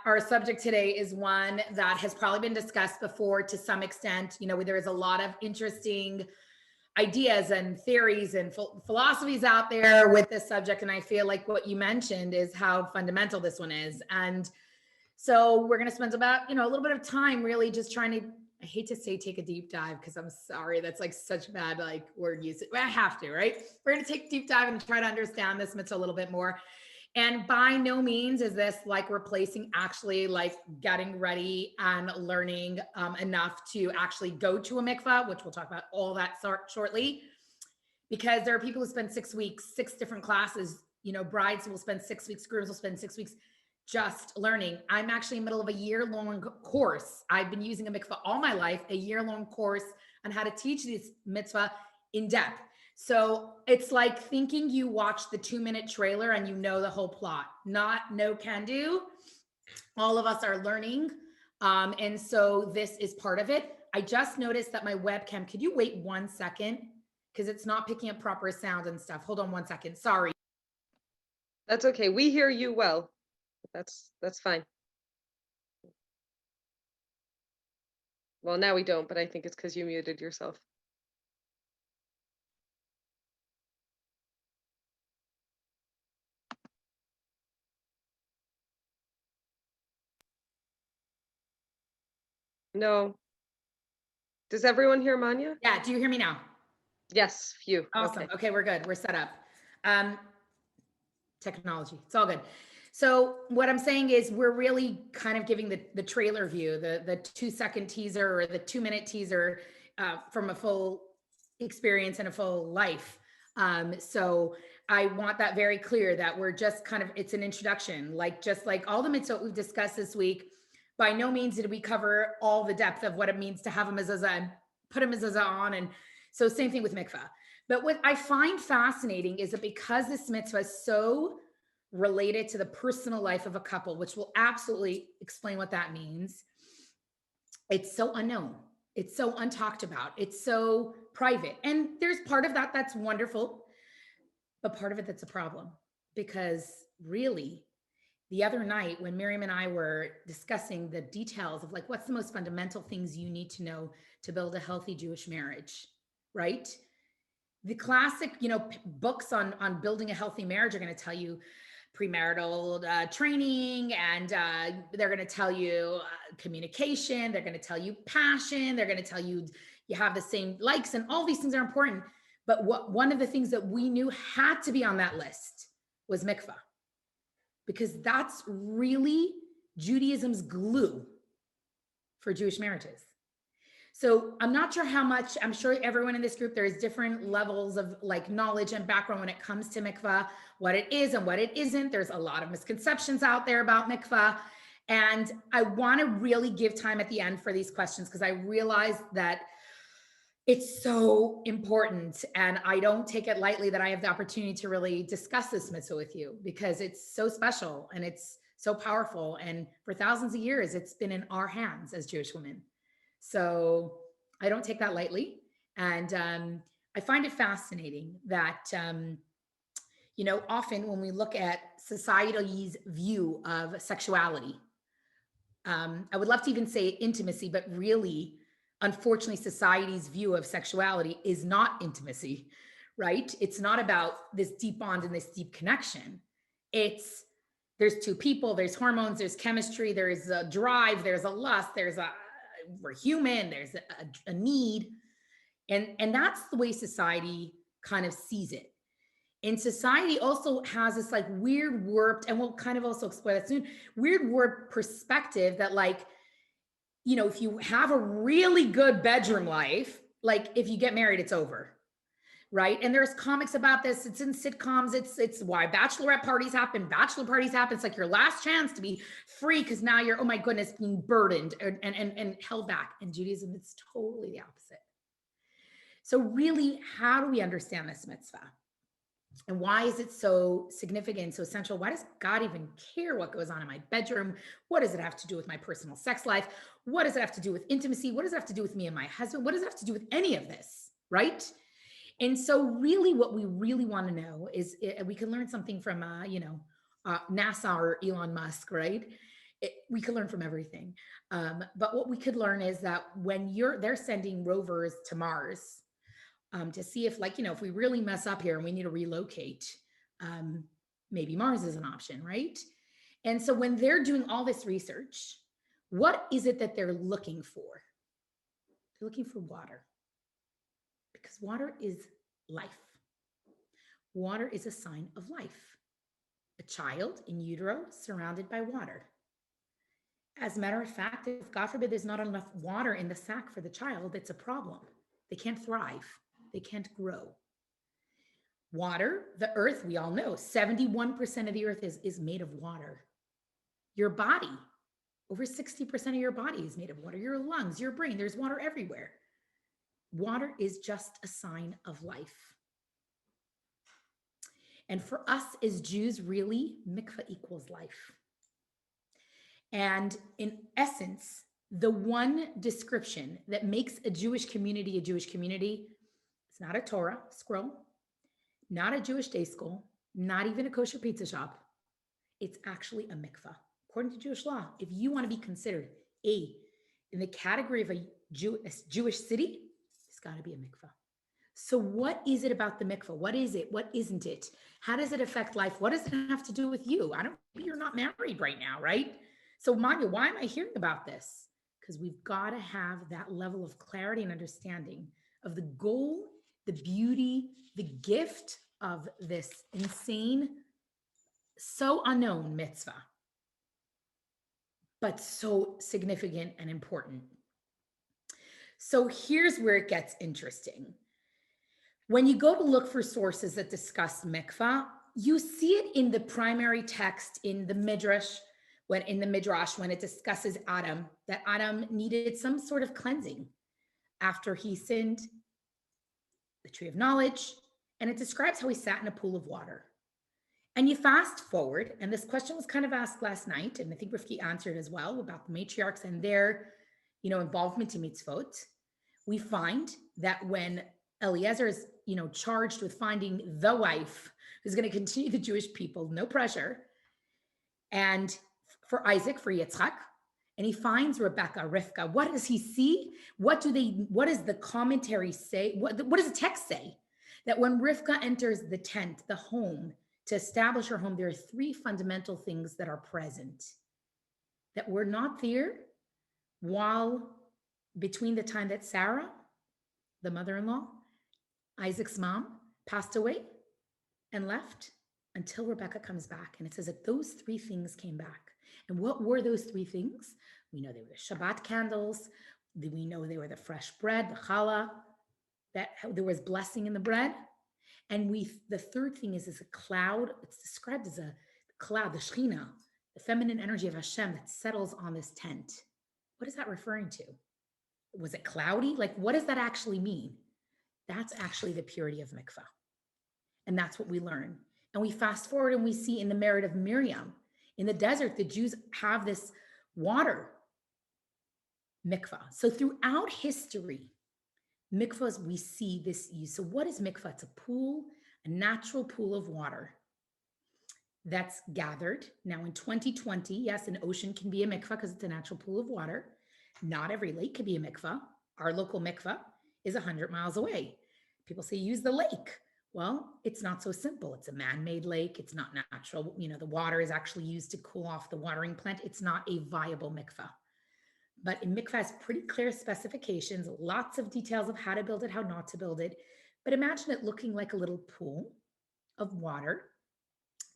Our subject today is one that has probably been discussed before to some extent. You know, there is a lot of interesting ideas and theories and philosophies out there with this subject. And I feel like what you mentioned is how fundamental this one is. And so we're going to spend about, a little bit of time really just trying to, I hate to say take a deep dive because I'm sorry, that's like such bad like word usage. I have to, right? We're going to take a deep dive and try to understand this mitzvah a little bit more. And by no means is this like replacing actually like getting ready and learning enough to actually go to a mikvah, which we'll talk about all that shortly, because there are people who spend 6 weeks, 6 different classes, brides will spend 6 weeks, grooms will spend 6 weeks just learning. I'm actually in the middle of a year-long course. I've been using a mikvah all my life, a year-long course on how to teach this mitzvah in depth. So it's like thinking you watch the 2-minute trailer and you know the whole plot. No can do. All of us are learning. And so this is part of it. I just noticed that my webcam, could you wait 1 second? Because it's not picking up proper sound and stuff. Hold on 1 second. Sorry. That's okay. We hear you well. That's fine. Well, now we don't, but I think it's because you muted yourself. No. Does everyone hear Manya? Yeah. Do you hear me now? Yes, you. Awesome. Okay, we're good. We're set up. Technology. It's all good. So what I'm saying is we're really kind of giving the trailer view, the 2-second teaser or the 2-minute teaser from a full experience and a full life. So I want that very clear that we're just kind of, it's an introduction, just like all the mitzvot we've discussed this week. By no means did we cover all the depth of what it means to have a mezuzah and put a mezuzah on. And so same thing with mikvah. But what I find fascinating is that because this mitzvah is so related to the personal life of a couple, which will absolutely explain what that means, it's so unknown. It's so untalked about. It's so private. And there's part of that that's wonderful, but part of it that's a problem. Because really, the other night when Miriam and I were discussing the details of like, what's the most fundamental things you need to know to build a healthy Jewish marriage, right? The classic, books on building a healthy marriage are going to tell you premarital training, and they're going to tell you communication. They're going to tell you passion. They're going to tell you you have the same likes, and all these things are important. But one of the things that we knew had to be on that list was mikvah, because that's really Judaism's glue for Jewish marriages. So I'm not sure how much, I'm sure everyone in this group, there's different levels of like knowledge and background when it comes to mikvah, what it is and what it isn't. There's a lot of misconceptions out there about mikvah. And I want to really give time at the end for these questions because I realize that it's so important. And I don't take it lightly that I have the opportunity to really discuss this mitzvah with you because it's so special and it's so powerful. And for thousands of years, it's been in our hands as Jewish women. So I don't take that lightly. And I find it fascinating that, often when we look at society's view of sexuality, I would love to even say intimacy, but really, unfortunately, society's view of sexuality is not intimacy, right? It's not about this deep bond and this deep connection. There's two people, there's hormones, there's chemistry, there's a drive, there's a lust, we're human, there's a need. And that's the way society kind of sees it. And society also has this like weird warped, and we'll kind of also explore that soon, weird warped perspective that like, if you have a really good bedroom life, like if you get married, it's over. Right. And there's comics about this. It's in sitcoms. It's why bachelorette parties happen. Bachelor parties happen. It's like your last chance to be free because now you're, oh my goodness, being burdened and held back. In Judaism, it's totally the opposite. So really, how do we understand this mitzvah? And why is it so significant, so essential? Why does God even care what goes on in my bedroom? What does it have to do with my personal sex life? What does it have to do with intimacy? What does it have to do with me and my husband? What does it have to do with any of this, right? And so really what we really want to know is we can learn something from, NASA or Elon Musk, right? we could learn from everything. But what we could learn is that when they're sending rovers to Mars, to see if, like, if we really mess up here and we need to relocate, um, maybe Mars is an option, right? And so when they're doing all this research, what is it that they're looking for? They're looking for water, because water is life. Water is a sign of life. A child in utero surrounded by water. As a matter of fact, if God forbid there's not enough water in the sac for the child, it's a problem. They can't thrive. They can't grow. Water, the earth, we all know, 71% of the earth is made of water. Your body, over 60% of your body is made of water. Your lungs, your brain, there's water everywhere. Water is just a sign of life. And for us as Jews, really, mikvah equals life. And in essence, the one description that makes a Jewish community, it's not a Torah scroll, not a Jewish day school, not even a kosher pizza shop. It's actually a mikvah. According to Jewish law, if you want to be considered in the category of a Jewish city, it's got to be a mikvah. So what is it about the mikvah? What is it? What isn't it? How does it affect life? What does it have to do with you? You're not married right now, right? So Manya, why am I hearing about this? Because we've got to have that level of clarity and understanding of the goal, the beauty, the gift of this insane, so unknown mitzvah, but so significant and important. So here's where it gets interesting. When you go to look for sources that discuss mikvah, you see it in the primary text in the Midrash, when it discusses Adam, that Adam needed some sort of cleansing after he sinned, the tree of knowledge, and it describes how he sat in a pool of water. And you fast forward, and this question was kind of asked last night, and I think Rifki answered as well about the matriarchs and their, involvement in mitzvot. We find that when Eliezer is, charged with finding the wife who's going to continue the Jewish people, no pressure, and for Isaac, for Yitzchak, and he finds Rebecca, Rivka. What does he see? What does the commentary say? What does the text say? That when Rivka enters the tent, the home, to establish her home, there are three fundamental things that are present that were not there between the time that Sarah, the mother-in-law, Isaac's mom, passed away and left until Rebecca comes back. And it says that those three things came back. And what were those three things? We know they were the Shabbat candles. We know they were the fresh bread, the challah, that there was blessing in the bread. And the third thing is a cloud. It's described as a cloud, the Shechina, the feminine energy of Hashem that settles on this tent. What is that referring to? Was it cloudy? Like, what does that actually mean? That's actually the purity of mikvah. And that's what we learn. And we fast forward and we see in the merit of Miriam, in the desert, the Jews have this water mikvah. So throughout history, mikvahs, we see this use. So what is mikvah? It's a pool, a natural pool of water that's gathered. Now in 2020, yes, an ocean can be a mikvah because it's a natural pool of water. Not every lake can be a mikvah. Our local mikvah is 100 miles away. People say use the lake. Well, it's not so simple. It's a man-made lake. It's not natural. The water is actually used to cool off the watering plant. It's not a viable mikvah. But in mikvah has pretty clear specifications, lots of details of how to build it, how not to build it. But imagine it looking like a little pool of water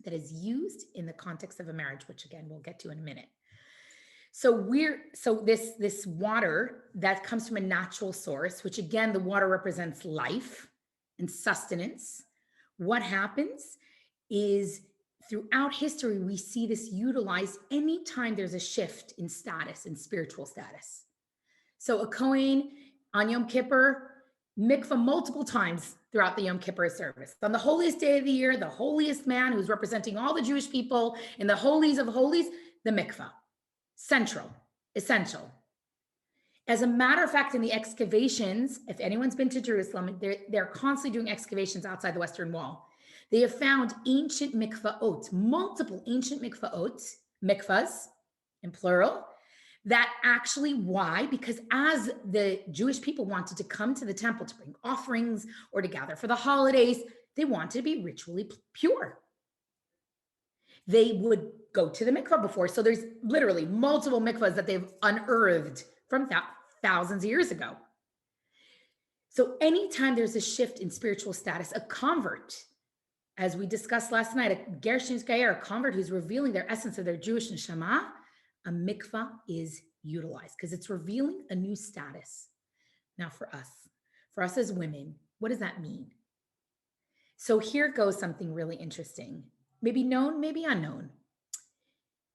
that is used in the context of a marriage, which again, we'll get to in a minute. So this water that comes from a natural source, which again, the water represents life and sustenance. What happens is throughout history, we see this utilized anytime there's a shift in status, in spiritual status. So a Kohen on Yom Kippur, mikvah multiple times throughout the Yom Kippur service. On the holiest day of the year, the holiest man who's representing all the Jewish people in the holies of holies, the mikvah. Central, essential. As a matter of fact, in the excavations, if anyone's been to Jerusalem, they're constantly doing excavations outside the Western Wall. They have found ancient mikvahot, multiple ancient mikvahs, in plural. That actually, why? Because as the Jewish people wanted to come to the temple to bring offerings or to gather for the holidays, they wanted to be ritually pure. They would go to the mikvah before. So there's literally multiple mikvahs that they've unearthed from thousands of years ago. So anytime there's a shift in spiritual status, a convert, as we discussed last night, a Gershon's Gayer, a convert who's revealing their essence of their Jewish neshama, a mikvah is utilized because it's revealing a new status. Now for us as women, what does that mean? So here goes something really interesting, maybe known, maybe unknown.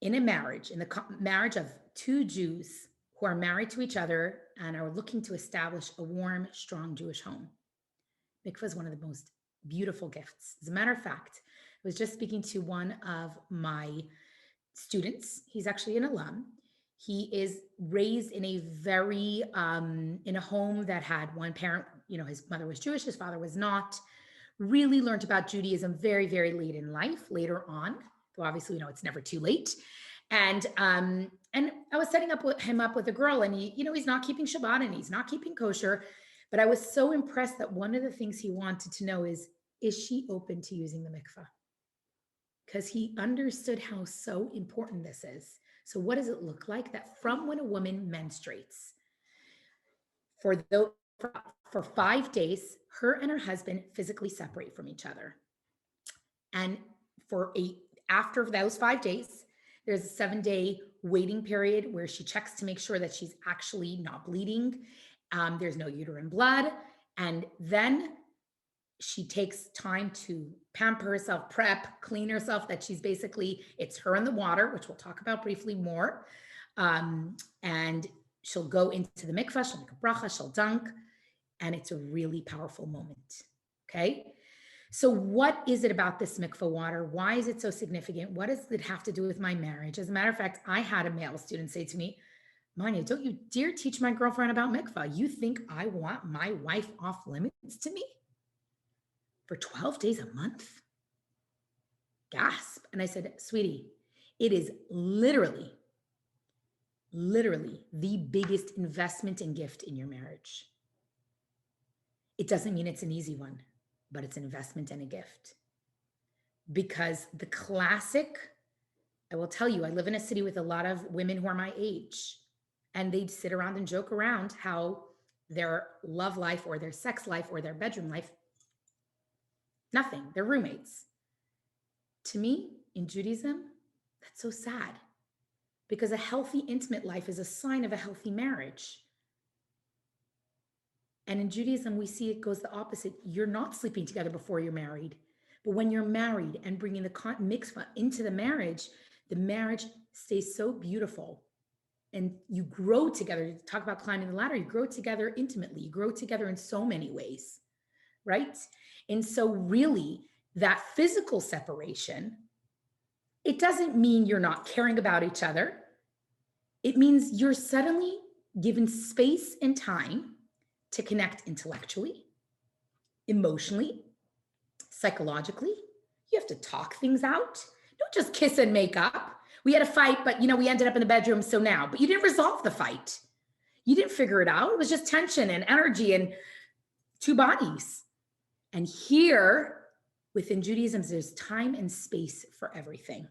In a marriage, in the marriage of two Jews who are married to each other and are looking to establish a warm, strong Jewish home, mikvah is one of the most beautiful gifts. As a matter of fact, I was just speaking to one of my students. He's actually an alum. He is raised in a very in a home that had one parent, his mother was Jewish, his father was not. Really learned about Judaism very, very late in life, later on, though obviously it's never too late. And I was setting him up with a girl, and he's not keeping Shabbat and he's not keeping kosher. But I was so impressed that one of the things he wanted to know is she open to using the mikvah? Because he understood how so important this is. So what does it look like that from when a woman menstruates, for 5 days, her and her husband physically separate from each other. And after those 5 days, there's a 7-day waiting period where she checks to make sure that she's actually not bleeding. There's no uterine blood. And then she takes time to pamper herself, prep, clean herself, that it's her in the water, which we'll talk about briefly more. And she'll go into the mikvah, she'll make a bracha, she'll dunk, and it's a really powerful moment, okay? So what is it about this mikvah water? Why is it so significant? What does it have to do with my marriage? As a matter of fact, I had a male student say to me, Manya, don't you dare teach my girlfriend about mikvah. You think I want my wife off limits to me? For 12 days a month? Gasp. And I said, sweetie, it is literally the biggest investment and gift in your marriage. It doesn't mean it's an easy one, but it's an investment and a gift. Because the classic, I will tell you, I live in a city with a lot of women who are my age, and they'd sit around and joke around how their love life or their sex life or their bedroom life, nothing, they're roommates. To me, in Judaism, that's so sad, because a healthy, intimate life is a sign of a healthy marriage. And in Judaism, we see it goes the opposite. You're not sleeping together before you're married. But when you're married and bringing the mikvah into the marriage stays so beautiful. And you grow together. Talk about climbing the ladder. You grow together intimately. You grow together in so many ways, right? And so really, that physical separation, it doesn't mean you're not caring about each other. It means you're suddenly given space and time to connect intellectually, emotionally, psychologically. You have to talk things out. Don't just kiss and make up. We had a fight, but we ended up in the bedroom, so now. But you didn't resolve the fight. You didn't figure it out. It was just tension and energy and two bodies. And here, within Judaism, there's time and space for everything.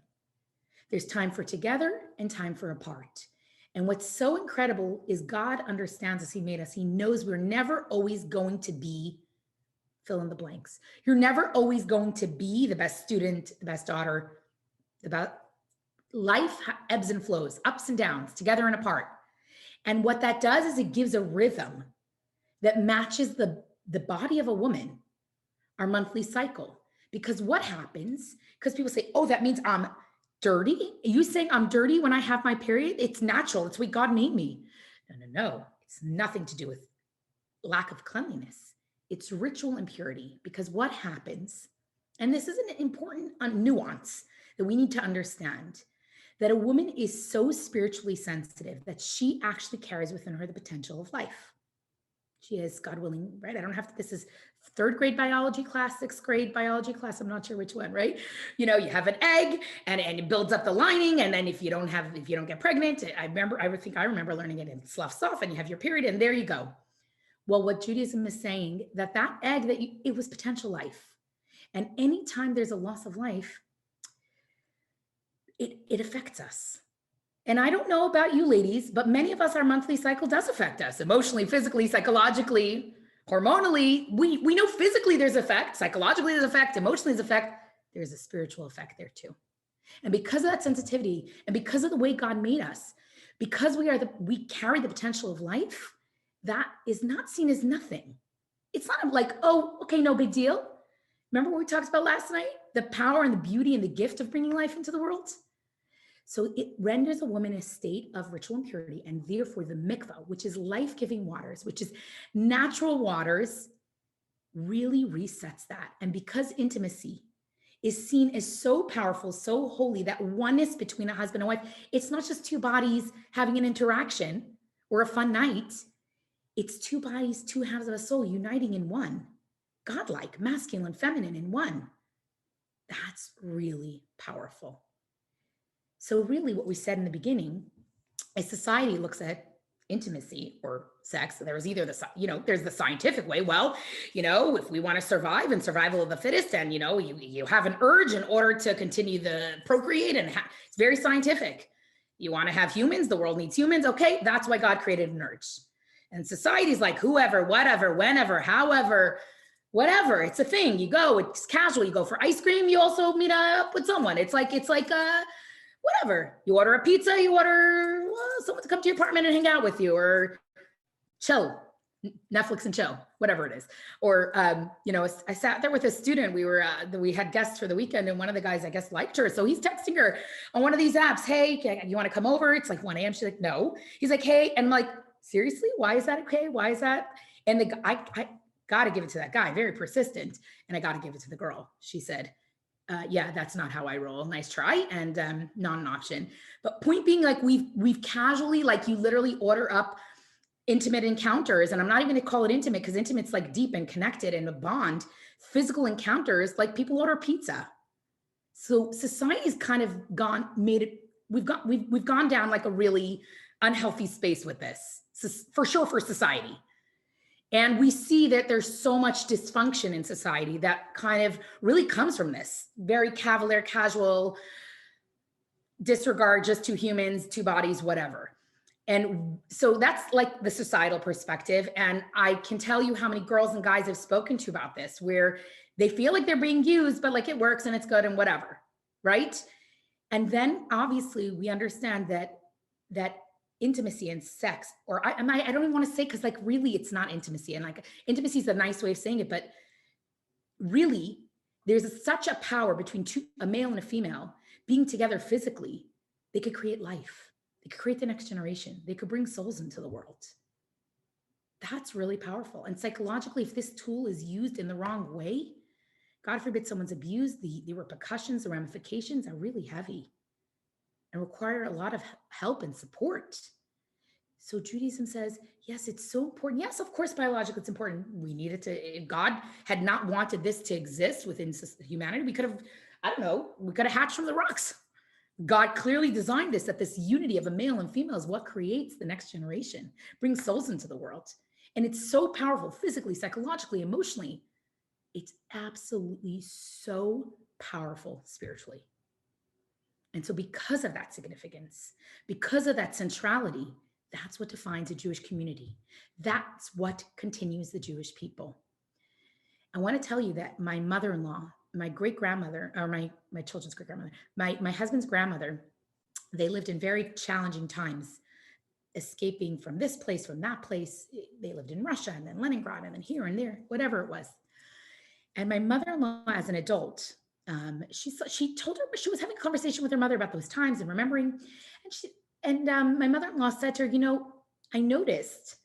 There's time for together and time for apart. And what's so incredible is God understands us. He made us. He knows we're never always going to be fill in the blanks. You're never always going to be the best student, the best daughter. Life ebbs and flows, ups and downs, together and apart. And what that does is it gives a rhythm that matches the body of a woman, our monthly cycle. Because what happens, because people say, oh, that means I'm dirty? Are you saying I'm dirty when I have my period? It's natural. It's what God made me. No. It's nothing to do with lack of cleanliness. It's ritual impurity. Because what happens, and this is an important nuance that we need to understand, that a woman is so spiritually sensitive that she actually carries within her the potential of life. She is, God willing, right? I don't have to, this is third grade biology class, sixth grade biology class. I'm not sure which one, right? You know, you have an egg and it builds up the lining. And then if you don't get pregnant, I remember learning it, it sloughs off and you have your period and there you go. Well, what Judaism is saying, that egg, it was potential life. And anytime there's a loss of life, it affects us. And I don't know about you ladies, but many of us, our monthly cycle does affect us emotionally, physically, psychologically, hormonally. We know physically there's effect, psychologically there's effect, emotionally there's effect. There's a spiritual effect there too. And because of that sensitivity and because of the way God made us, because we carry the potential of life, that is not seen as nothing. It's not like, oh, okay, no big deal. Remember what we talked about last night? The power and the beauty and the gift of bringing life into the world? So it renders a woman in a state of ritual impurity, and therefore the mikvah, which is life-giving waters, which is natural waters, really resets that. And because intimacy is seen as so powerful, so holy, that oneness between a husband and wife, it's not just two bodies having an interaction or a fun night. It's two bodies, two halves of a soul uniting in one, godlike, masculine, feminine in one. That's really powerful. So really what we said in the beginning is society looks at intimacy or sex. There was either there's the scientific way. Well, if we want to survive and survival of the fittest, and you have an urge in order to continue the procreate, and it's very scientific. You want to have humans, the world needs humans. Okay, that's why God created an urge. And society's like whoever, whatever, whenever, however, whatever. It's a thing. You go, it's casual. You go for ice cream. You also meet up with someone. It's like whatever. You order a pizza, you order someone to come to your apartment and hang out with you, or chill, Netflix and chill, whatever it is. Or, I sat there with a student. We had guests for the weekend, and one of the guys, I guess, liked her. So he's texting her on one of these apps. Hey, you want to come over? It's like 1 a.m. She's like, no. He's like, hey. And I'm like, seriously? Why is that okay? Why is that? And I got to give it to that guy, very persistent. And I got to give it to the girl. She said, yeah, that's not how I roll. Nice try. And not an option. But point being, like we've casually, like you literally order up intimate encounters. And I'm not even going to call it intimate, because intimate's like deep and connected and a bond. Physical encounters, like people order pizza. So society's kind of we've gone down like a really unhealthy space with this, for sure, for society. And we see that there's so much dysfunction in society that kind of really comes from this very cavalier, casual disregard, just two humans, two bodies, whatever. And so that's like the societal perspective. And I can tell you how many girls and guys I've spoken to about this, where they feel like they're being used, but like it works and it's good and whatever, right? And then obviously we understand that intimacy and sex, or I don't even want to say, because like really it's not intimacy, and like intimacy is a nice way of saying it, but really there's such a power between a male and a female being together physically. They could create life, they could create the next generation, they could bring souls into the world. That's really powerful. And psychologically, if this tool is used in the wrong way, God forbid someone's abused, the repercussions, the ramifications are really heavy and require a lot of help and support. So Judaism says, yes, it's so important. Yes, of course, biologically it's important. We need it to, if God had not wanted this to exist within humanity, we could have hatched from the rocks. God clearly designed this, that this unity of a male and female is what creates the next generation, brings souls into the world. And it's so powerful, physically, psychologically, emotionally. It's absolutely so powerful spiritually. And so because of that significance, because of that centrality, that's what defines a Jewish community. That's what continues the Jewish people. I want to tell you that my mother-in-law, my great-grandmother, or my children's great-grandmother, my husband's grandmother, they lived in very challenging times, escaping from this place, from that place. They lived in Russia and then Leningrad and then here and there, whatever it was. And my mother-in-law, as an adult, she told her, she was having a conversation with her mother about those times and remembering. And my mother-in-law said to her, I noticed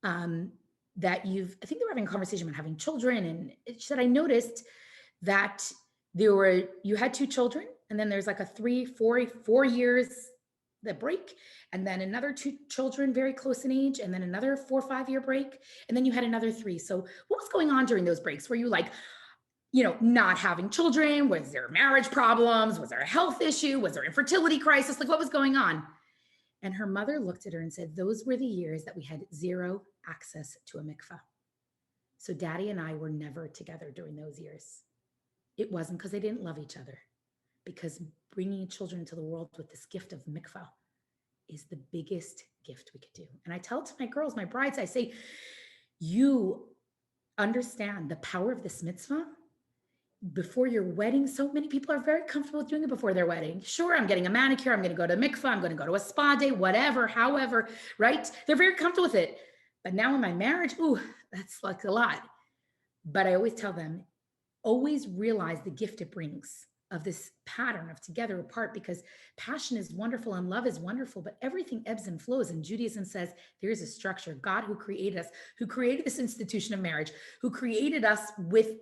that I think they were having a conversation about having children. And she said, I noticed that you had 2 children, and then there's like a 4 years the break, and then another 2 children very close in age, and then another 4 or 5 year break, and then you had another 3. So what was going on during those breaks? Were you like, not having children? Was there marriage problems? Was there a health issue? Was there infertility crisis? Like, what was going on? And her mother looked at her and said, those were the years that we had zero access to a mikvah. So daddy and I were never together during those years. It wasn't because they didn't love each other, because bringing children into the world with this gift of mikvah is the biggest gift we could do. And I tell it to my girls, my brides, I say, you understand the power of this mitzvah before your wedding. So many people are very comfortable doing it before their wedding. Sure, I'm getting a manicure, I'm going to go to mikvah, I'm going to go to a spa day, whatever, however, right? They're very comfortable with it. But now in my marriage, ooh, that's like a lot. But I always tell them, always realize the gift it brings of this pattern of together apart, because passion is wonderful and love is wonderful, but everything ebbs and flows. And Judaism says there is a structure. God who created us, who created this institution of marriage, who created us with,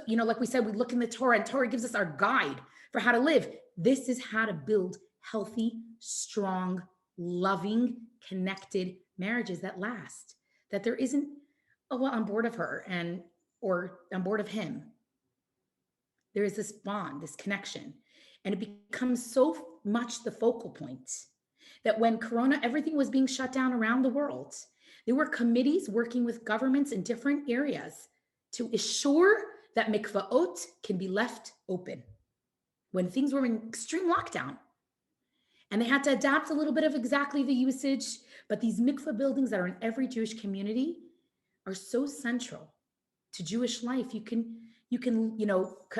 like we said, we look in the Torah, and Torah gives us our guide for how to live. This is how to build healthy, strong, loving, connected marriages that last. That there isn't, oh, well, I'm bored of her or I'm bored of him. There is this bond, this connection, and it becomes so much the focal point that when Corona, everything was being shut down around the world, there were committees working with governments in different areas to assure that mikvaot can be left open when things were in extreme lockdown. And they had to adapt a little bit of exactly the usage, but these mikvah buildings that are in every Jewish community are so central to Jewish life. You can,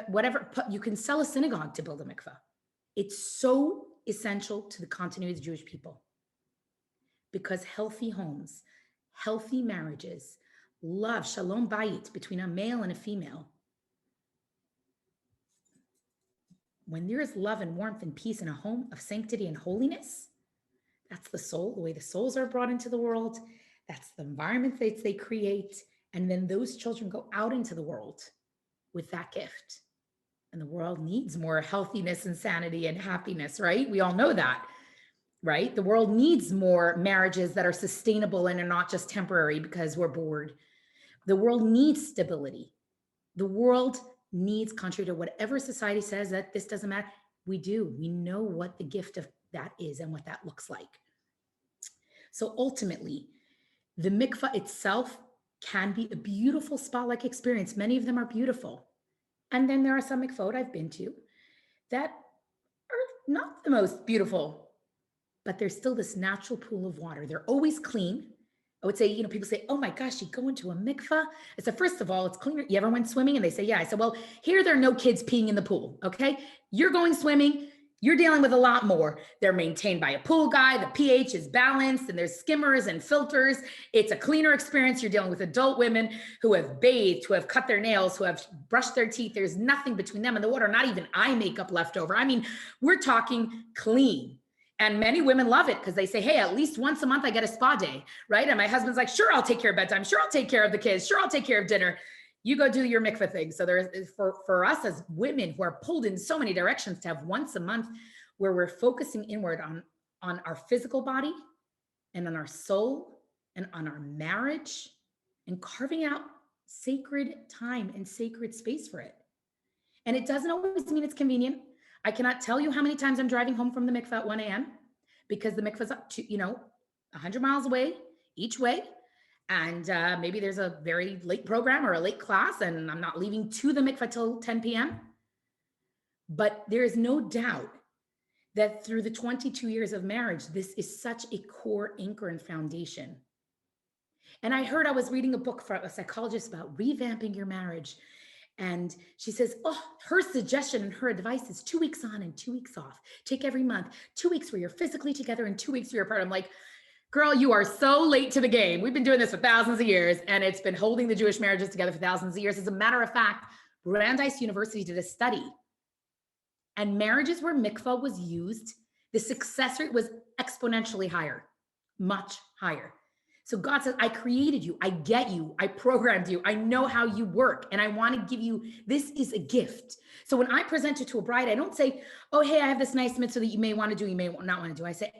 whatever, you can sell a synagogue to build a mikvah. It's so essential to the continuity of the Jewish people, because healthy homes, healthy marriages, love, shalom bayit, between a male and a female. When there is love and warmth and peace in a home of sanctity and holiness, that's the soul, the way the souls are brought into the world. That's the environment that they create. And then those children go out into the world with that gift. And the world needs more healthiness and sanity and happiness, right? We all know that, right? The world needs more marriages that are sustainable and are not just temporary because we're bored. The world needs stability. The world needs, contrary to whatever society says that this doesn't matter, we do. We know what the gift of that is and what that looks like. So ultimately, the mikvah itself can be a beautiful spa-like experience. Many of them are beautiful. And then there are some mikvot I've been to that are not the most beautiful, but there's still this natural pool of water. They're always clean. I would say, people say, oh my gosh, you go into a mikvah. I said, first of all, it's cleaner. You ever went swimming? And they say, yeah. I said, well, here there are no kids peeing in the pool, okay? You're going swimming. You're dealing with a lot more. They're maintained by a pool guy. The pH is balanced and there's skimmers and filters. It's a cleaner experience. You're dealing with adult women who have bathed, who have cut their nails, who have brushed their teeth. There's nothing between them and the water, not even eye makeup left over. I mean, we're talking clean. And many women love it because they say, hey, at least once a month I get a spa day, right? And my husband's like, sure, I'll take care of bedtime. Sure, I'll take care of the kids. Sure, I'll take care of dinner. You go do your mikvah thing. So there's, for us as women who are pulled in so many directions, to have once a month where we're focusing inward on our physical body and on our soul and on our marriage, and carving out sacred time and sacred space for it. And it doesn't always mean it's convenient. I cannot tell you how many times I'm driving home from the mikvah at 1 a.m. because the mikvah's up to, 100 miles away each way. And maybe there's a very late program or a late class, and I'm not leaving to the mikvah till 10 p.m. But there is no doubt that through the 22 years of marriage, this is such a core anchor and foundation. And I was reading a book from a psychologist about revamping your marriage. And she says, her suggestion and her advice is 2 weeks on and 2 weeks off. Take every month, 2 weeks where you're physically together and 2 weeks where you're apart. I'm like, girl, you are so late to the game. We've been doing this for thousands of years, and it's been holding the Jewish marriages together for thousands of years. As a matter of fact, Brandeis University did a study, and marriages where mikvah was used, the success rate was exponentially higher, much higher. So God says, I created you. I get you. I programmed you. I know how you work. And I want to give you, this is a gift. So when I present it to a bride, I don't say, oh, hey, I have this nice mitzvah that you may want to do, you may not want to do. I say,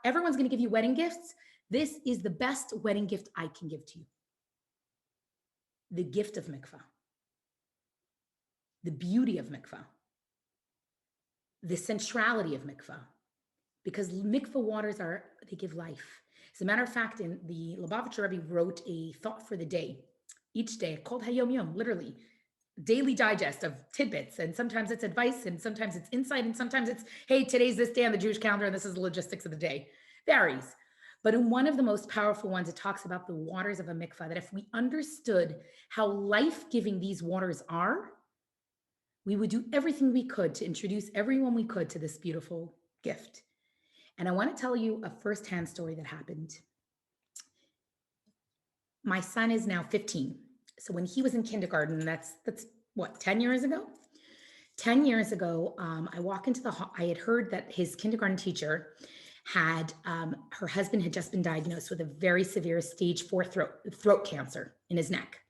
everyone's going to give you wedding gifts. This is the best wedding gift I can give to you. The gift of mikvah. The beauty of mikvah. The centrality of mikvah. Because mikvah waters they give life. As a matter of fact, in the Lubavitcher Rebbe wrote a thought for the day, each day, called Hayom Yom, literally, daily digest of tidbits. And sometimes it's advice, and sometimes it's insight, and sometimes it's, hey, today's this day on the Jewish calendar, and this is the logistics of the day. Varies. But in one of the most powerful ones, it talks about the waters of a mikvah, that if we understood how life-giving these waters are, we would do everything we could to introduce everyone we could to this beautiful gift. And I want to tell you a firsthand story that happened. My son is now 15. So when he was in kindergarten, that's what, 10 years ago? 10 years ago, I walk into the hall. I had heard that his kindergarten teacher had, her husband had just been diagnosed with a very severe stage 4 throat cancer in his neck.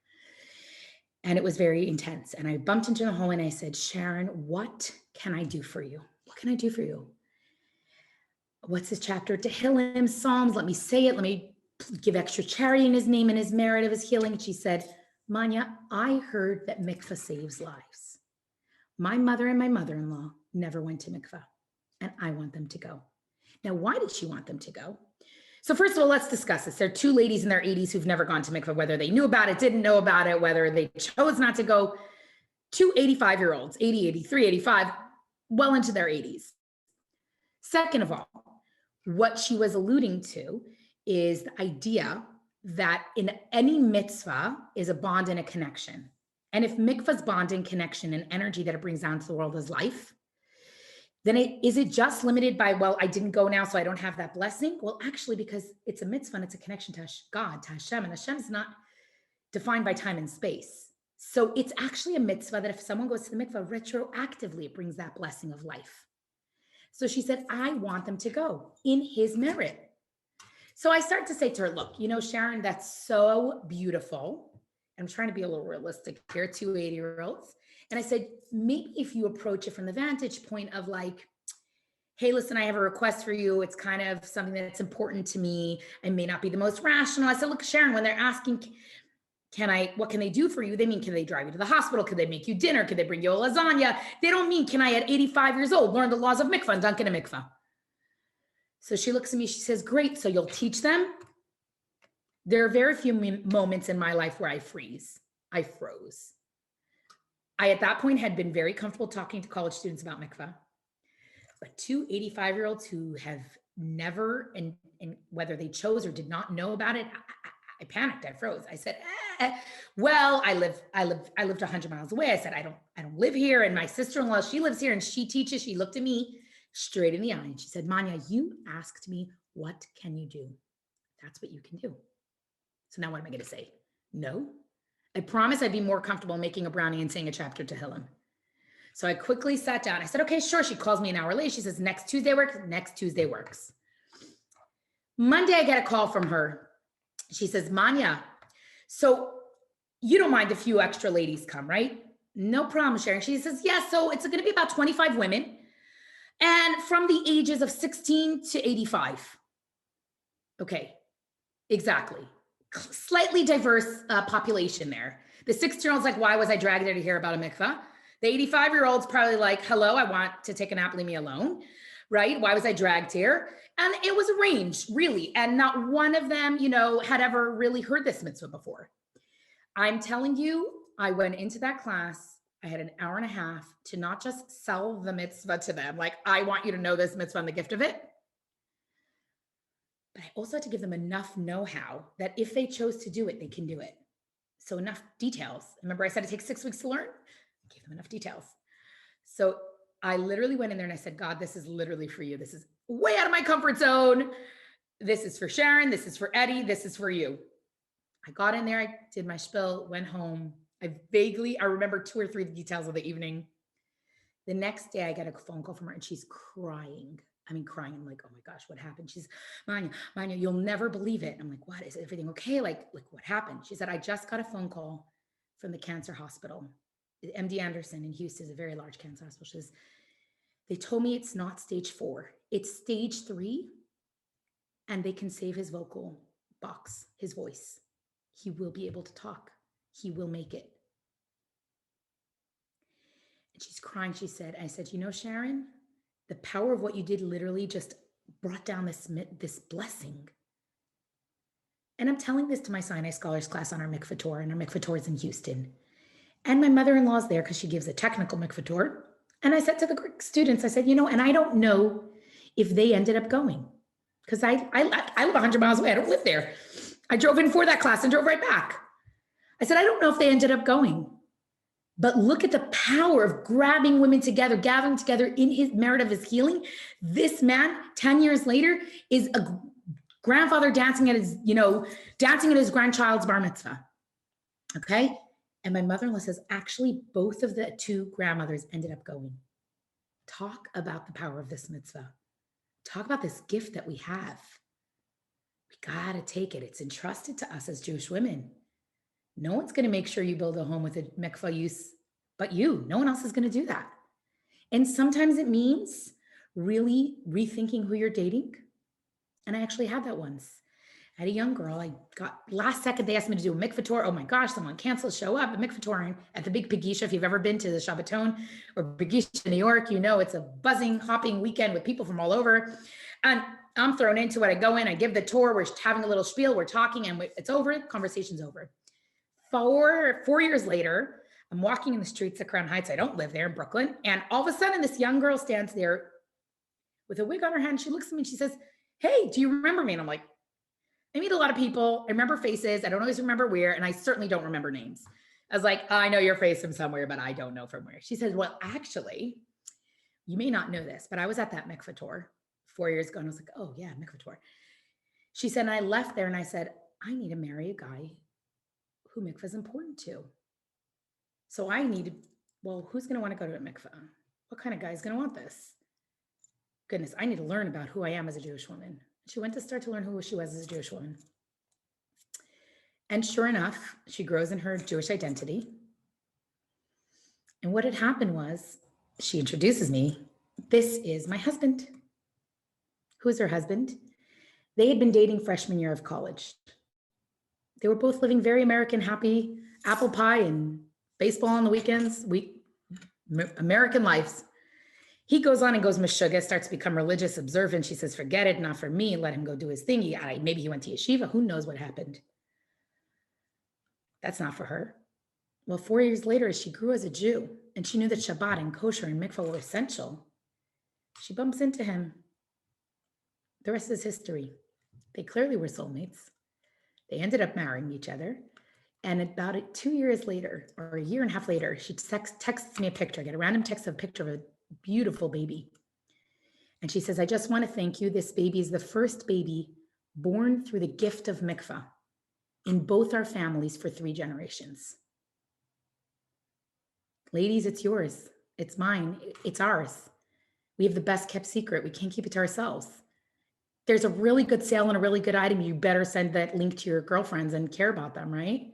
And it was very intense. And I bumped into the hall and I said, Sharon, what can I do for you? What can I do for you? What's his chapter? Tehillim, Psalms, let me say it. Let me give extra charity in his name and his merit of his healing. And she said, Manya, I heard that mikvah saves lives. My mother and my mother-in-law never went to mikvah, and I want them to go. Now, why did she want them to go? So first of all, let's discuss this. There are two ladies in their 80s who've never gone to mikvah, whether they knew about it, didn't know about it, whether they chose not to go. Two 85-year-olds, 80, 83, 85, well into their 80s. Second of all, what she was alluding to is the idea that in any mitzvah is a bond and a connection. And if mikvah's bond and connection and energy that it brings down to the world is life, then is it just limited by, well, I didn't go now, so I don't have that blessing? Well, actually, because it's a mitzvah and it's a connection to God, to Hashem, and Hashem is not defined by time and space. So it's actually a mitzvah that if someone goes to the mikvah, retroactively, it brings that blessing of life. So she said, I want them to go in his merit. So I start to say to her, look, Sharon, that's so beautiful. I'm trying to be a little realistic here, two 80-year-olds. And I said, maybe if you approach it from the vantage point of like, hey, listen, I have a request for you. It's kind of something that's important to me. I may not be the most rational. I said, look, Sharon, when they're asking, what can they do for you? They mean, can they drive you to the hospital? Could they make you dinner? Could they bring you a lasagna? They don't mean, can I at 85 years old learn the laws of mikvah and dunk in a mikvah? So she looks at me, she says, great, so you'll teach them? There are very few moments in my life where I freeze. I froze. I, at that point, had been very comfortable talking to college students about mikvah. But two 85-year-olds who have never, and whether they chose or did not know about it, I panicked, I froze. I said, well, I lived 100 miles away. I said, I don't live here. And my sister-in-law, she lives here and she teaches. She looked at me straight in the eye and she said, Manya, you asked me, what can you do? That's what you can do. So now what am I going to say? No. I promise I'd be more comfortable making a brownie and saying a chapter to Tehillim. So I quickly sat down. I said, okay, sure. She calls me an hour late. She says, next Tuesday works. Next Tuesday works. Monday, I get a call from her. She says, Manya, so you don't mind a few extra ladies come, right? No problem, Sharon. She says, yeah, so it's going to be about 25 women and from the ages of 16 to 85. Okay, exactly. Slightly diverse population there. The 16-year-old's like, why was I dragged there to hear about a mikvah? The 85-year-old's probably like, hello, I want to take a nap, leave me alone, right? Why was I dragged here? And it was arranged, really. And not one of them, had ever really heard this mitzvah before. I'm telling you, I went into that class. I had an hour and a half to not just sell the mitzvah to them, like, I want you to know this mitzvah and the gift of it. But I also had to give them enough know-how that if they chose to do it, they can do it. So enough details. Remember I said it takes 6 weeks to learn? I gave them enough details. So I literally went in there and I said, God, this is literally for you. This is way out of my comfort zone. This is for Sharon. This is for Eddie. This is for you. I got in there. I did my spiel, went home. I remember 2 or 3 details of the evening. The next day I get a phone call from her and she's crying. I mean, crying. I'm like, oh my gosh, what happened? She's, Manya, you'll never believe it. I'm like, what? Is everything okay? Like what happened? She said, I just got a phone call from the cancer hospital. MD Anderson in Houston is a very large cancer hospital. She says, they told me it's not stage 4, it's stage 3, and they can save his vocal box, his voice. He will be able to talk. He will make it. And she's crying. She said, I said, you know, Sharon, the power of what you did literally just brought down this blessing. And I'm telling this to my Sinai Scholars class on our Mikvah tour, and our Mikvah tour is in Houston. And my mother-in-law's there because she gives a technical Mikvah tour. And I said to the students, I said, you know, and I don't know if they ended up going because I live 100 miles away. I don't live there. I drove in for that class and drove right back. I said, I don't know if they ended up going. But look at the power of grabbing women together, gathering together in his merit of his healing. This man, 10 years later, is a grandfather dancing at his grandchild's bar mitzvah. Okay? And my mother-in-law says, actually, both of the 2 grandmothers ended up going. Talk about the power of this mitzvah. Talk about this gift that we have. We gotta take it. It's entrusted to us as Jewish women. No one's going to make sure you build a home with a mikvah use but you. No one else is going to do that. And sometimes it means really rethinking who you're dating. And I actually had that once. I had a young girl. I got last second, they asked me to do a mikvah tour. Oh my gosh, someone canceled, show up. A mikvah tour at the big Pagisha. If you've ever been to the Shabbaton or Pagisha in New York, you know it's a buzzing, hopping weekend with people from all over. And I'm thrown into it. I go in, I give the tour. We're having a little spiel. We're talking and it's over. Conversation's over. 4 years later, I'm walking in the streets of Crown Heights. I don't live there in Brooklyn. And all of a sudden, this young girl stands there with a wig on her head. And she looks at me and she says, hey, do you remember me? And I'm like, I meet a lot of people. I remember faces. I don't always remember where. And I certainly don't remember names. I was like, I know your face from somewhere, but I don't know from where. She says, well, actually, you may not know this, but I was at that mikvah tour 4 years ago. And I was like, oh yeah, mikvah tour. She said, and I left there and I said, I need to marry a guy who mikvah is important to. So I needed, well, who's going to want to go to a mikvah? What kind of guy is going to want this? Goodness, I need to learn about who I am as a Jewish woman. She went to start to learn who she was as a Jewish woman. And sure enough, she grows in her Jewish identity. And what had happened was she introduces me. This is my husband. Who's her husband? They had been dating freshman year of college. They were both living very American, happy, apple pie and baseball on the weekends, American lives. He goes on and goes Meshuggah, starts to become religious, observant. She says, forget it, not for me. Let him go do his thing. Maybe he went to yeshiva. Who knows what happened? That's not for her. Well, 4 years later, as she grew as a Jew, and she knew that Shabbat and kosher and mikvah were essential, she bumps into him. The rest is history. They clearly were soulmates. They ended up marrying each other. And about 2 years later, or a year and a half later, she texts me a picture. I get a random text of a picture of a beautiful baby. And she says, I just want to thank you. This baby is the first baby born through the gift of mikvah in both our families for 3 generations. Ladies, it's yours. It's mine. It's ours. We have the best kept secret. We can't keep it to ourselves. There's a really good sale on a really good item. You better send that link to your girlfriends and care about them, right?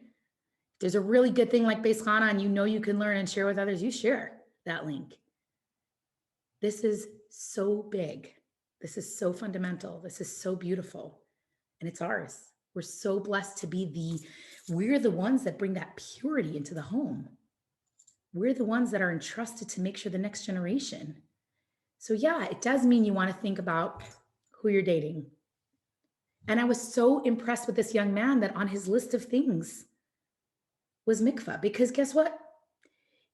There's a really good thing like Bais Chana and you know you can learn and share with others. You share that link. This is so big. This is so fundamental. This is so beautiful. And it's ours. We're so blessed to be we're the ones that bring that purity into the home. We're the ones that are entrusted to make sure the next generation. So yeah, it does mean you want to think about who you're dating. And I was so impressed with this young man that on his list of things was mikvah, because guess what?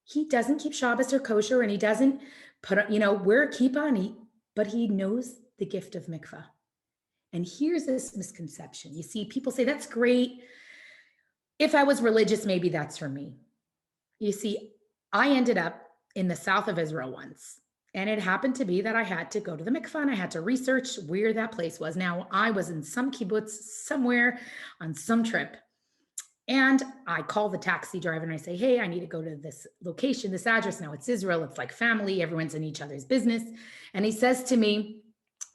He doesn't keep Shabbos or kosher and he doesn't wear a kippah, but he knows the gift of mikvah. And here's this misconception. You see, people say, that's great. If I was religious, maybe that's for me. You see, I ended up in the south of Israel once. And it happened to be that I had to go to the mikvah and I had to research where that place was. Now, I was in some kibbutz somewhere on some trip. And I call the taxi driver and I say, hey, I need to go to this location, this address. Now it's Israel. It's like family. Everyone's in each other's business. And he says to me,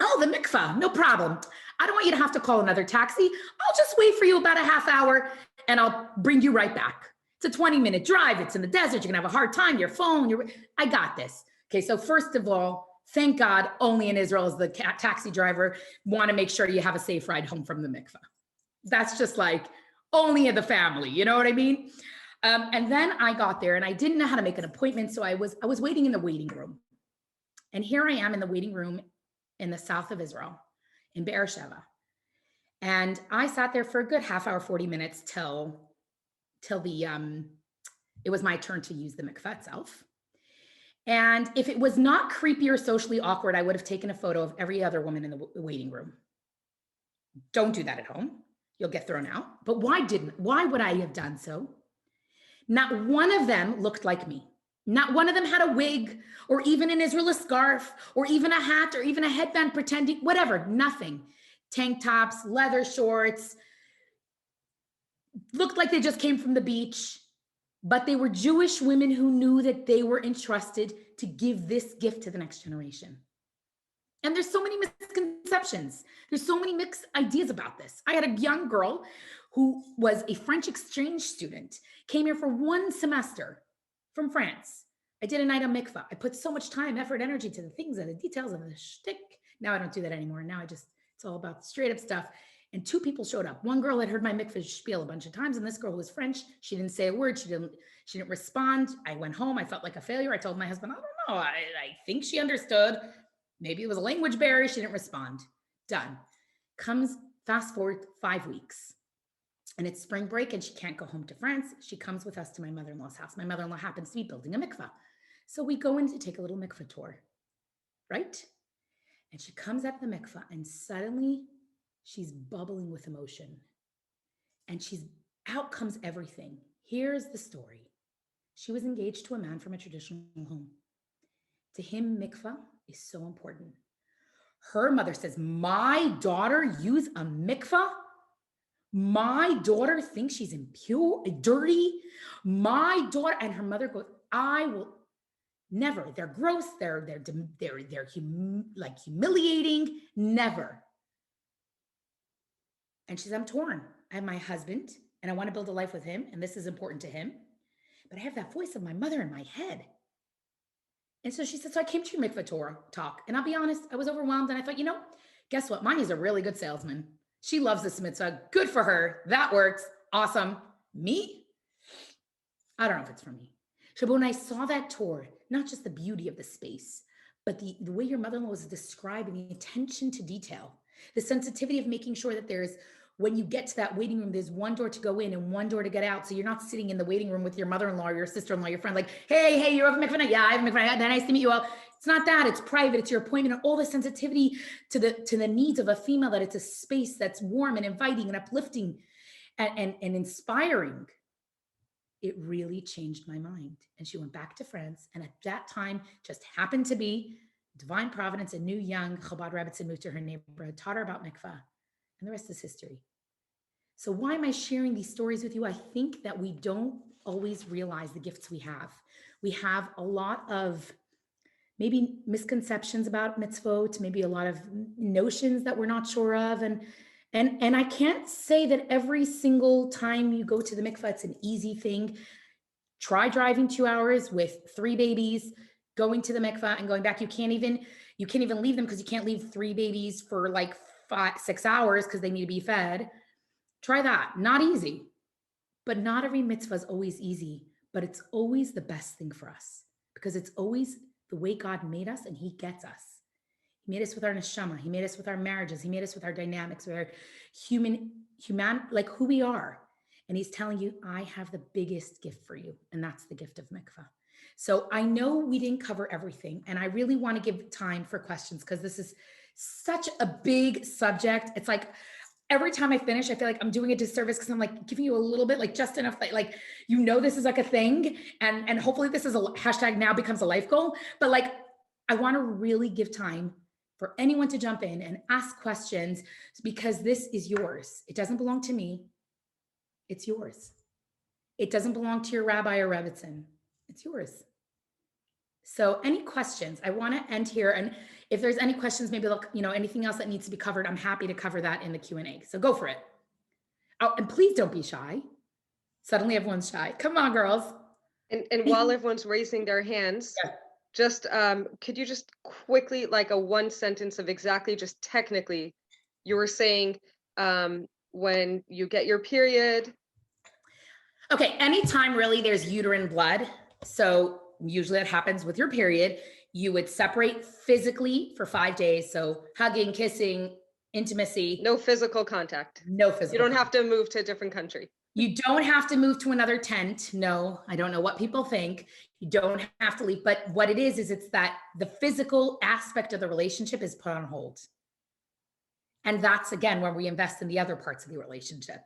oh, the mikvah, no problem. I don't want you to have to call another taxi. I'll just wait for you about a half hour and I'll bring you right back. It's a 20-minute drive. It's in the desert. You're going to have a hard time. Your phone. I got this. Okay, so first of all, thank God only in Israel is the taxi driver want to make sure you have a safe ride home from the mikvah. That's just like only in the family, you know what I mean? And then I got there and I didn't know how to make an appointment. So I was waiting in the waiting room. And here I am in the waiting room in the south of Israel, in Beersheba. And I sat there for a good half hour, 40 minutes till it was my turn to use the mikveh itself. And if it was not creepy or socially awkward, I would have taken a photo of every other woman in the waiting room. Don't do that at home. You'll get thrown out. But why would I have done so? Not one of them looked like me. Not one of them had a wig or even in Israel a scarf or even a hat or even a headband pretending, whatever, nothing. Tank tops, leather shorts, looked like they just came from the beach. But they were Jewish women who knew that they were entrusted to give this gift to the next generation. And there's so many misconceptions. There's so many mixed ideas about this. I had a young girl who was a French exchange student, came here for 1 semester from France. I did a night on mikvah. I put so much time, effort, energy to the things and the details of the shtick. Now I don't do that anymore. Now it's all about straight up stuff. And 2 people showed up. One girl had heard my mikvah spiel a bunch of times, and this girl who was French, she didn't say a word. She didn't respond. I went home. I felt like a failure. I told my husband, I don't know. I think she understood. Maybe it was a language barrier. She didn't respond. Done. Fast forward 5 weeks. And it's spring break and she can't go home to France. She comes with us to my mother-in-law's house. My mother-in-law happens to be building a mikvah. So we go in to take a little mikvah tour, right? And she comes out of the mikvah and suddenly she's bubbling with emotion. And out comes everything. Here's the story. She was engaged to a man from a traditional home. To him, mikvah is so important. Her mother says, my daughter use a mikvah? My daughter thinks she's impure, dirty. My daughter, and her mother goes, I will never. They're gross. They're humiliating. Never. And she says, I'm torn. I have my husband and I want to build a life with him. And this is important to him. But I have that voice of my mother in my head. And so she said, so I came to your mikvah tour talk. And I'll be honest, I was overwhelmed. And I thought, guess what? Manya's a really good salesman. She loves this mitzvah. Good for her. That works. Awesome. Me? I don't know if it's for me. So when I saw that tour, not just the beauty of the space, but the way your mother-in-law was describing the attention to detail, the sensitivity of making sure that when you get to that waiting room, there's one door to go in and one door to get out. So you're not sitting in the waiting room with your mother-in-law or your sister-in-law, your friend, like, hey, you have a mikvah? Yeah, I have a mikvah. Nice to meet you all. It's not that. It's private. It's your appointment. And all the sensitivity to the needs of a female, that it's a space that's warm and inviting and uplifting and inspiring. It really changed my mind. And she went back to France. And at that time, just happened to be divine providence, a new young Chabad Rebbetzin moved to her neighborhood, taught her about mikvah. And the rest is history. So why am I sharing these stories with you? I think that we don't always realize the gifts we have. We have a lot of maybe misconceptions about mitzvot, maybe a lot of notions that we're not sure of. And I can't say that every single time you go to the mikvah, it's an easy thing. Try driving 2 hours with 3 babies, going to the mikvah and going back. You can't even leave them because you can't leave 3 babies for like 5-6 hours because they need to be fed. Try that. Not easy, but not every mitzvah is always easy, but it's always the best thing for us because it's always the way God made us and he gets us. He made us with our neshama. He made us with our marriages. He made us with our dynamics, with our human, like who we are. And he's telling you, I have the biggest gift for you. And that's the gift of mikvah. So I know we didn't cover everything. And I really want to give time for questions because this is such a big subject. It's like every time I finish, I feel like I'm doing a disservice because I'm like giving you a little bit, like just enough, like, this is like a thing. And hopefully this is a hashtag now becomes a life goal. But like, I want to really give time for anyone to jump in and ask questions because this is yours. It doesn't belong to me. It's yours. It doesn't belong to your rabbi or rebbitzin. It's yours. So any questions? I want to end here. And if there's any questions, maybe look, anything else that needs to be covered, I'm happy to cover that in the Q&A. So go for it. Oh, and please don't be shy. Suddenly everyone's shy. Come on, girls. And while everyone's raising their hands, Yeah. just could you just quickly, like a one sentence of exactly, just technically, you were saying when you get your period. Okay, anytime really there's uterine blood, so usually that happens with your period, you would separate physically for 5 days. So hugging, kissing, intimacy. No physical contact. No physical. You don't have to move to a different country. You don't have to move to another tent. No, I don't know what people think. You don't have to leave. But what it is it's that the physical aspect of the relationship is put on hold. And that's, again, where we invest in the other parts of the relationship.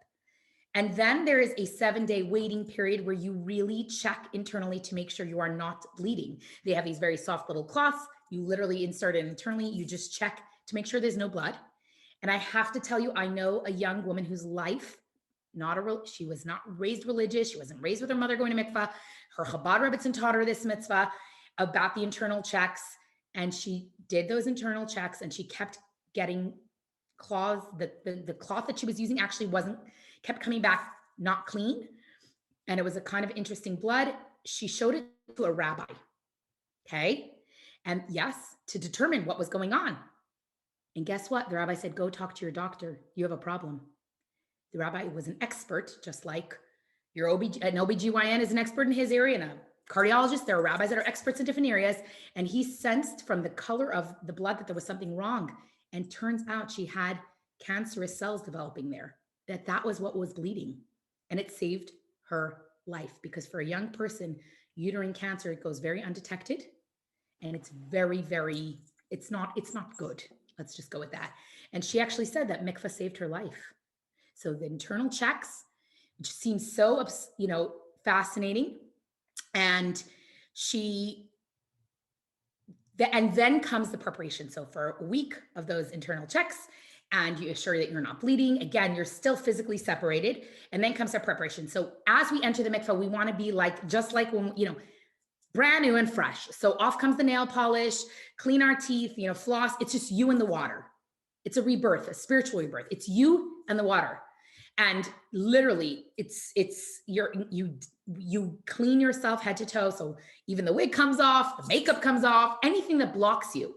And then there is a 7-day waiting period where you really check internally to make sure you are not bleeding. They have these very soft little cloths. You literally insert it internally. You just check to make sure there's no blood. And I have to tell you, I know a young woman whose life, she was not raised religious. She wasn't raised with her mother going to mikvah. Her Chabad rebbitzin taught her this mitzvah about the internal checks. And she did those internal checks and she kept getting cloths. The cloth that she was using actually kept coming back not clean. And it was a kind of interesting blood. She showed it to a rabbi. Okay. And yes, to determine what was going on. And guess what? The rabbi said, go talk to your doctor. You have a problem. The rabbi was an expert, just like an OBGYN is an expert in his area and a cardiologist. There are rabbis that are experts in different areas. And he sensed from the color of the blood that there was something wrong. And turns out she had cancerous cells developing there, that was what was bleeding. And it saved her life, because for a young person, uterine cancer, it goes very undetected. And it's very, very, it's not good. Let's just go with that. And she actually said that mikvah saved her life. So the internal checks, which seems so, fascinating. And and then comes the preparation. So for a week of those internal checks, and you assure that you're not bleeding. Again, you're still physically separated. And then comes our preparation. So as we enter the mikvah, we want to be just like when, brand new and fresh. So off comes the nail polish, clean our teeth, floss. It's just you and the water. It's a rebirth, a spiritual rebirth. It's you and the water. And literally you clean yourself head to toe. So even the wig comes off, the makeup comes off, anything that blocks you.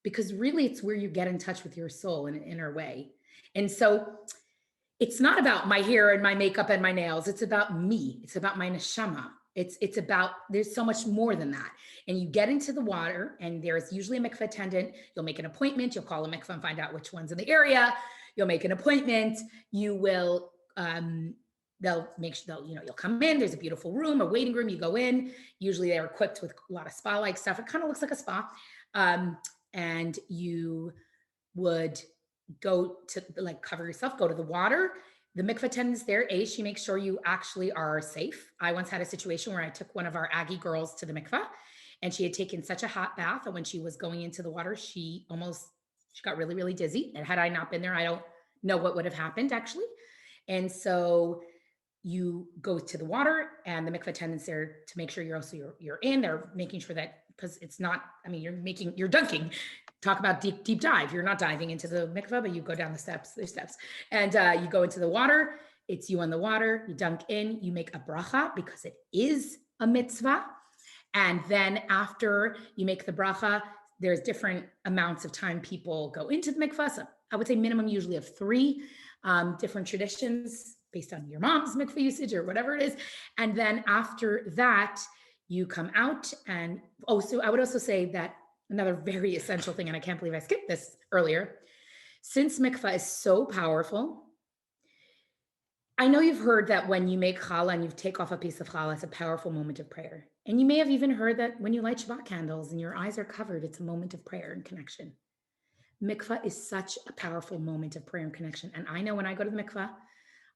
Because really it's where you get in touch with your soul in an inner way. And so it's not about my hair and my makeup and my nails. It's about me. It's about my neshama. It's about, there's so much more than that. And you get into the water and there's usually a mikvah attendant. You'll make an appointment. You'll call a mikvah and find out which one's in the area. You'll make an appointment. You will, they'll you'll come in. There's a beautiful room, a waiting room. You go in. Usually they're equipped with a lot of spa-like stuff. It kind of looks like a spa. And you would go to cover yourself, go to the water. The mikvah attendants there, she makes sure you actually are safe. I once had a situation where I took one of our Aggie girls to the mikvah and she had taken such a hot bath. And when she was going into the water, she got really, really dizzy. And had I not been there, I don't know what would have happened actually. And so you go to the water and the mikvah attendants there to make sure you're in. They're making sure that, because it's not, you're dunking. Talk about deep dive. You're not diving into the mikvah, but you go down there's steps. And you go into the water. It's you on the water. You dunk in. You make a bracha because it is a mitzvah. And then after you make the bracha, there's different amounts of time people go into the mikvah. So I would say minimum usually of 3 different traditions based on your mom's mikvah usage or whatever it is. And then after that, you come out and, so I would also say that another very essential thing, and I can't believe I skipped this earlier, since mikvah is so powerful, I know you've heard that when you make challah and you take off a piece of challah, it's a powerful moment of prayer. And you may have even heard that when you light Shabbat candles and your eyes are covered, it's a moment of prayer and connection. Mikvah is such a powerful moment of prayer and connection. And I know when I go to the mikvah,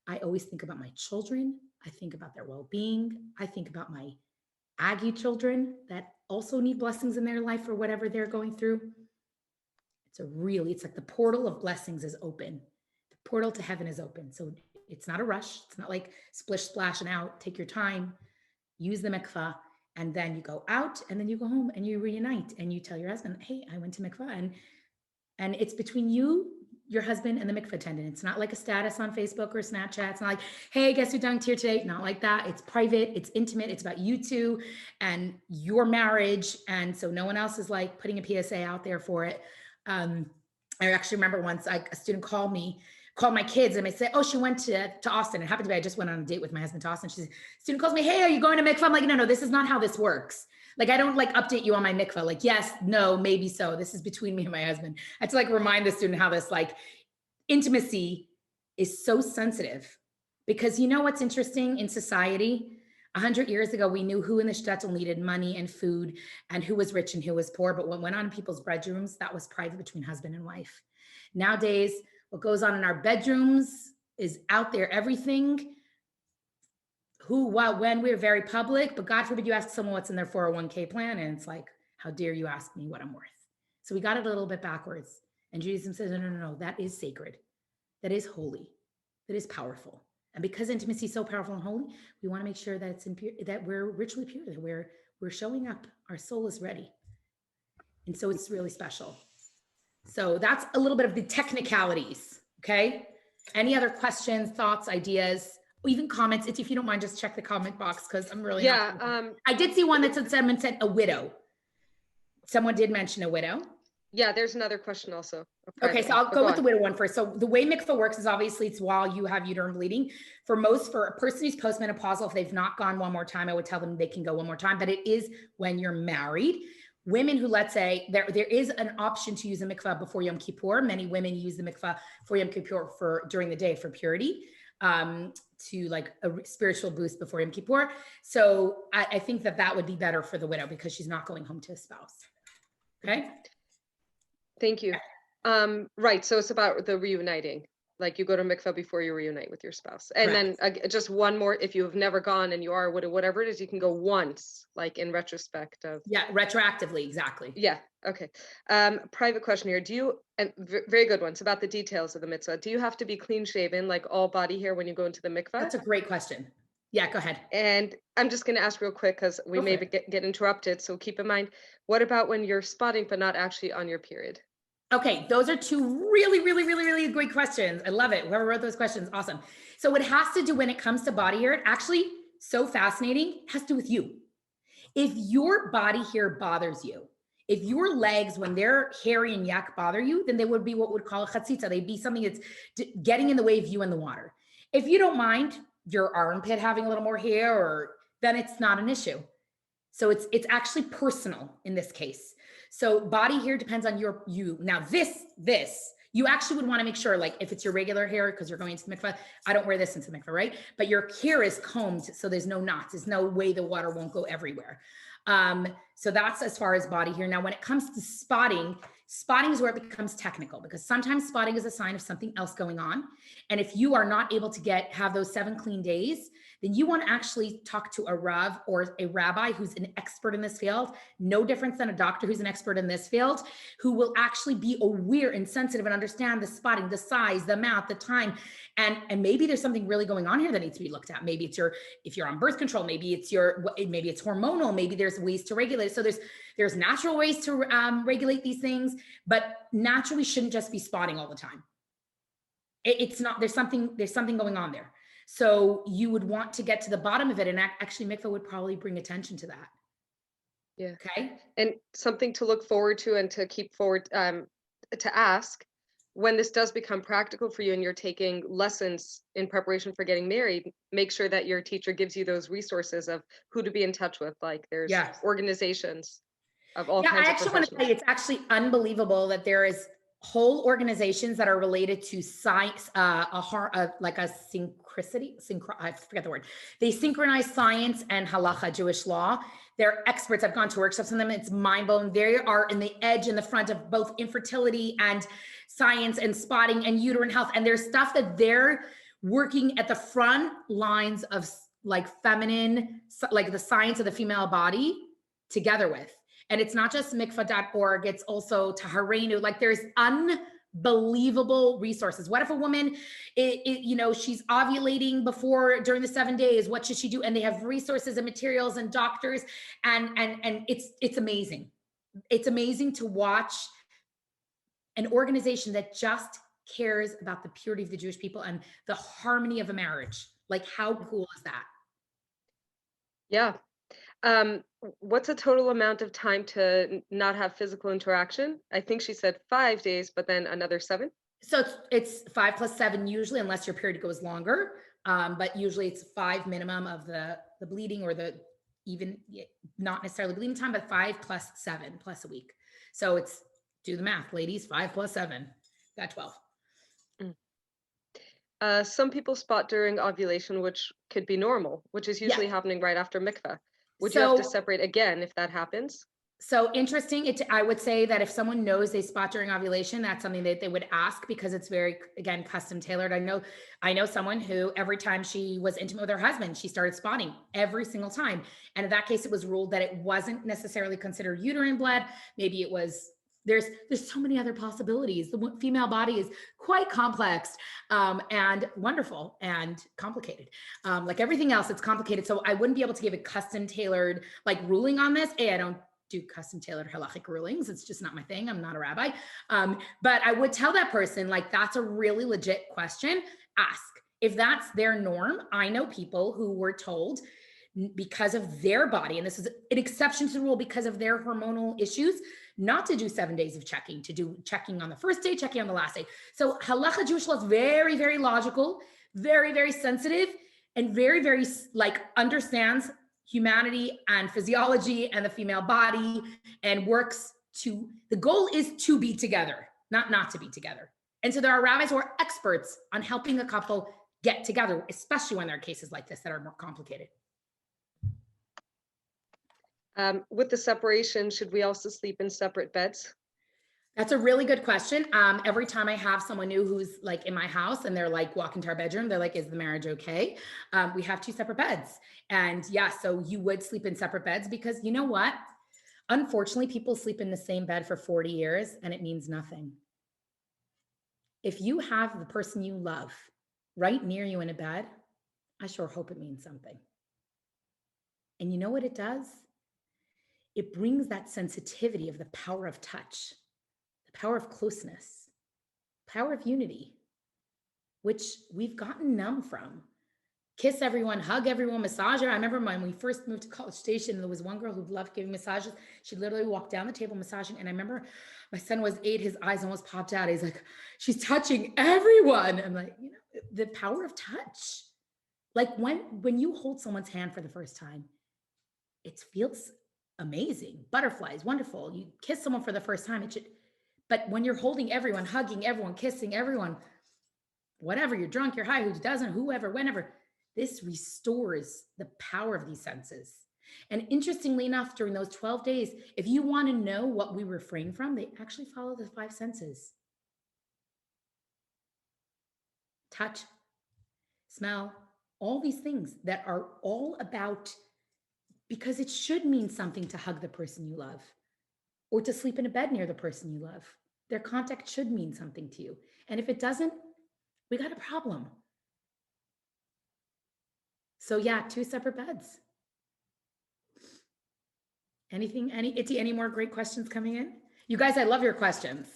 I always think about my children. I think about their well-being. I think about my Aggie children that also need blessings in their life or whatever they're going through. It's like the portal of blessings is open. The portal to heaven is open. So It's not a rush. It's not like splish, splash, and out. Take your time, use the mikvah, and then you go out, and then you go home and you reunite, and you tell your husband, hey, I went to mikvah, and it's between you, your husband, and the mikvah attendant. It's not like a status on Facebook or Snapchat. It's not like, hey, guess who dunked here today? Not like that. It's private, it's intimate, it's about you two and your marriage. And so no one else is like putting a PSA out there for it. I actually remember once a student called my kids, and I said, oh, she went to Austin. It happened to be, I just went on a date with my husband to Austin. Student calls me, hey, are you going to mikvah? I'm like, no, this is not how this works. Like, I don't like update you on my mikvah. Like, yes, no, maybe so. This is between me and my husband. I had to like remind the student how this like intimacy is so sensitive, because you know what's interesting in society? 100 years ago, we knew who in the shtetl needed money and food and who was rich and who was poor. But what went on in people's bedrooms, that was private between husband and wife. Nowadays, what goes on in our bedrooms is out there, everything. Who, what, when, we're very public, but God forbid you ask someone what's in their 401k plan, and it's like, how dare you ask me what I'm worth? So we got it a little bit backwards. And Judaism says, no, that is sacred. That is holy. That is powerful. And because intimacy is so powerful and holy, we want to make sure that it's that we're ritually pure, that we're showing up. Our soul is ready. And so it's really special. So that's a little bit of the technicalities. Okay. Any other questions, thoughts, ideas? Even comments, if you don't mind, just check the comment box, because I'm really I did see one that said a widow. Someone did mention a widow. Yeah, there's another question also. Okay, so I'll go with the widow one first. So the way mikvah works is obviously it's while you have uterine bleeding. For a person who's postmenopausal, if they've not gone one more time, I would tell them they can go one more time, but it is when you're married. Women who, let's say, there is an option to use a mikvah before Yom Kippur. Many women use the mikvah for Yom Kippur during the day for purity. To like a spiritual boost before Yom Kippur. So I think that would be better for the widow, because she's not going home to a spouse. Okay. Thank you. Right. So it's about the reuniting. Like, you go to mikvah before you reunite with your spouse. And Correct. then just one more, if you have never gone and you are whatever it is, you can go once, like in retrospect of. Yeah, retroactively, exactly. Yeah. Okay. Private question here. And very good ones about the details of the mitzvah. Do you have to be clean shaven, like all body hair, when you go into the mikvah? That's a great question. Yeah, go ahead. And I'm just going to ask real quick, because we may get interrupted. So keep in mind, what about when you're spotting, but not actually on your period? Okay, those are two really, really, really, really great questions. I love it. Whoever wrote those questions, awesome. So what it has to do when it comes to body hair, actually so fascinating, has to do with you. If your body hair bothers you, if your legs, when they're hairy and yak, bother you, then they would be what we'd call a chatzitza. They'd be something that's getting in the way of you in the water. If you don't mind your armpit having a little more hair, then it's not an issue. So it's actually personal in this case. So body hair depends on you. Now this, you actually would want to make sure, like if it's your regular hair, because you're going into the mikvah, I don't wear this into the mikvah, right? But your hair is combed, so there's no knots. There's no way the water won't go everywhere. So that's as far as body hair. Now, when it comes to spotting is where it becomes technical, because sometimes spotting is a sign of something else going on. And if you are not able to have those 7 clean days, then you want to actually talk to a Rav or a rabbi who's an expert in this field, no difference than a doctor who's an expert in this field, who will actually be aware and sensitive and understand the spotting, the size, the amount, the time. And maybe there's something really going on here that needs to be looked at. Maybe it's if you're on birth control, maybe it's hormonal, maybe there's ways to regulate it. So there's natural ways to regulate these things, but naturally shouldn't just be spotting all the time. It's not, there's something going on there. So you would want to get to the bottom of it, and actually mikvah would probably bring attention to that. Yeah. Okay. And something to look forward to and to keep forward, to ask, when this does become practical for you and you're taking lessons in preparation for getting married, make sure that your teacher gives you those resources of who to be in touch with. Like there's organizations of all kinds of professionals. I actually want to say it's actually unbelievable that there is whole organizations that are related to science, like a synchronicity. I forget the word. They synchronize science and halacha, Jewish law. They're experts. I've gone to workshops on them. It's mind-blowing. They are in the edge in the front of both infertility and science and spotting and uterine health. And there's stuff that they're working at the front lines of, like feminine, like the science of the female body together with. And it's not just mikvah.org, it's also Taharenu. Like there's believable resources. What if a woman, she's ovulating during the 7 days? What should she do? And they have resources and materials and doctors, and it's amazing. It's amazing to watch an organization that just cares about the purity of the Jewish people and the harmony of a marriage. Like, how cool is that? Yeah. What's a total amount of time to not have physical interaction? I think she said 5 days, but then another 7. So it's 5 plus 7 usually, unless your period goes longer. But usually it's 5 minimum of the bleeding, or even not necessarily bleeding time, but 5 plus 7 plus a week. So it's, do the math, ladies, 5 plus 7, got 12. Some people spot during ovulation, which could be normal, which is usually happening right after mikvah. Would you have to separate again if that happens? So interesting. I would say that if someone knows they spot during ovulation, that's something that they would ask, because it's very, again, custom tailored. I know someone who every time she was intimate with her husband, she started spotting every single time. And in that case, it was ruled that it wasn't necessarily considered uterine blood. Maybe it was, there's so many other possibilities. The female body is quite complex, and wonderful and complicated. Like everything else, it's complicated. So I wouldn't be able to give a custom tailored ruling on this. I don't do custom tailored halachic rulings. It's just not my thing. I'm not a rabbi. But I would tell that person, that's a really legit question. Ask. If that's their norm. I know people who were told, because of their body, and this is an exception to the rule, because of their hormonal issues, not to do 7 days of checking, to do checking on the first day, checking on the last day. So halacha Jewish law is very, very logical, very, very sensitive, and very, very understands humanity and physiology and the female body, and works to, the goal is to be together, not to be together. And so there are rabbis who are experts on helping a couple get together, especially when there are cases like this that are more complicated. With the separation, should we also sleep in separate beds? That's a really good question. Every time I have someone new who's in my house and they're walking to our bedroom, they're like, is the marriage okay? We have 2 separate beds. And yeah, so you would sleep in separate beds, because you know what? Unfortunately, people sleep in the same bed for 40 years and it means nothing. If you have the person you love right near you in a bed, I sure hope it means something. And you know what it does? It brings that sensitivity of the power of touch, the power of closeness, power of unity, which we've gotten numb from. Kiss everyone, hug everyone, massage her. I remember when we first moved to College Station, there was one girl who loved giving massages. She literally walked down the table massaging. And I remember my son was 8, his eyes almost popped out. He's like, she's touching everyone. I'm like, the power of touch. When you hold someone's hand for the first time, it feels amazing. Butterflies, wonderful. You kiss someone for the first time, but when you're holding everyone, hugging everyone, kissing everyone, whatever, you're drunk, you're high, who doesn't, whoever, whenever, this restores the power of these senses. And interestingly enough, during those 12 days, if you want to know what we refrain from, they actually follow the 5 senses. Touch, smell, all these things that are all about, because it should mean something to hug the person you love, or to sleep in a bed near the person you love. Their contact should mean something to you. And if it doesn't, we got a problem. So yeah, 2 separate beds. Any more great questions coming in? You guys, I love your questions.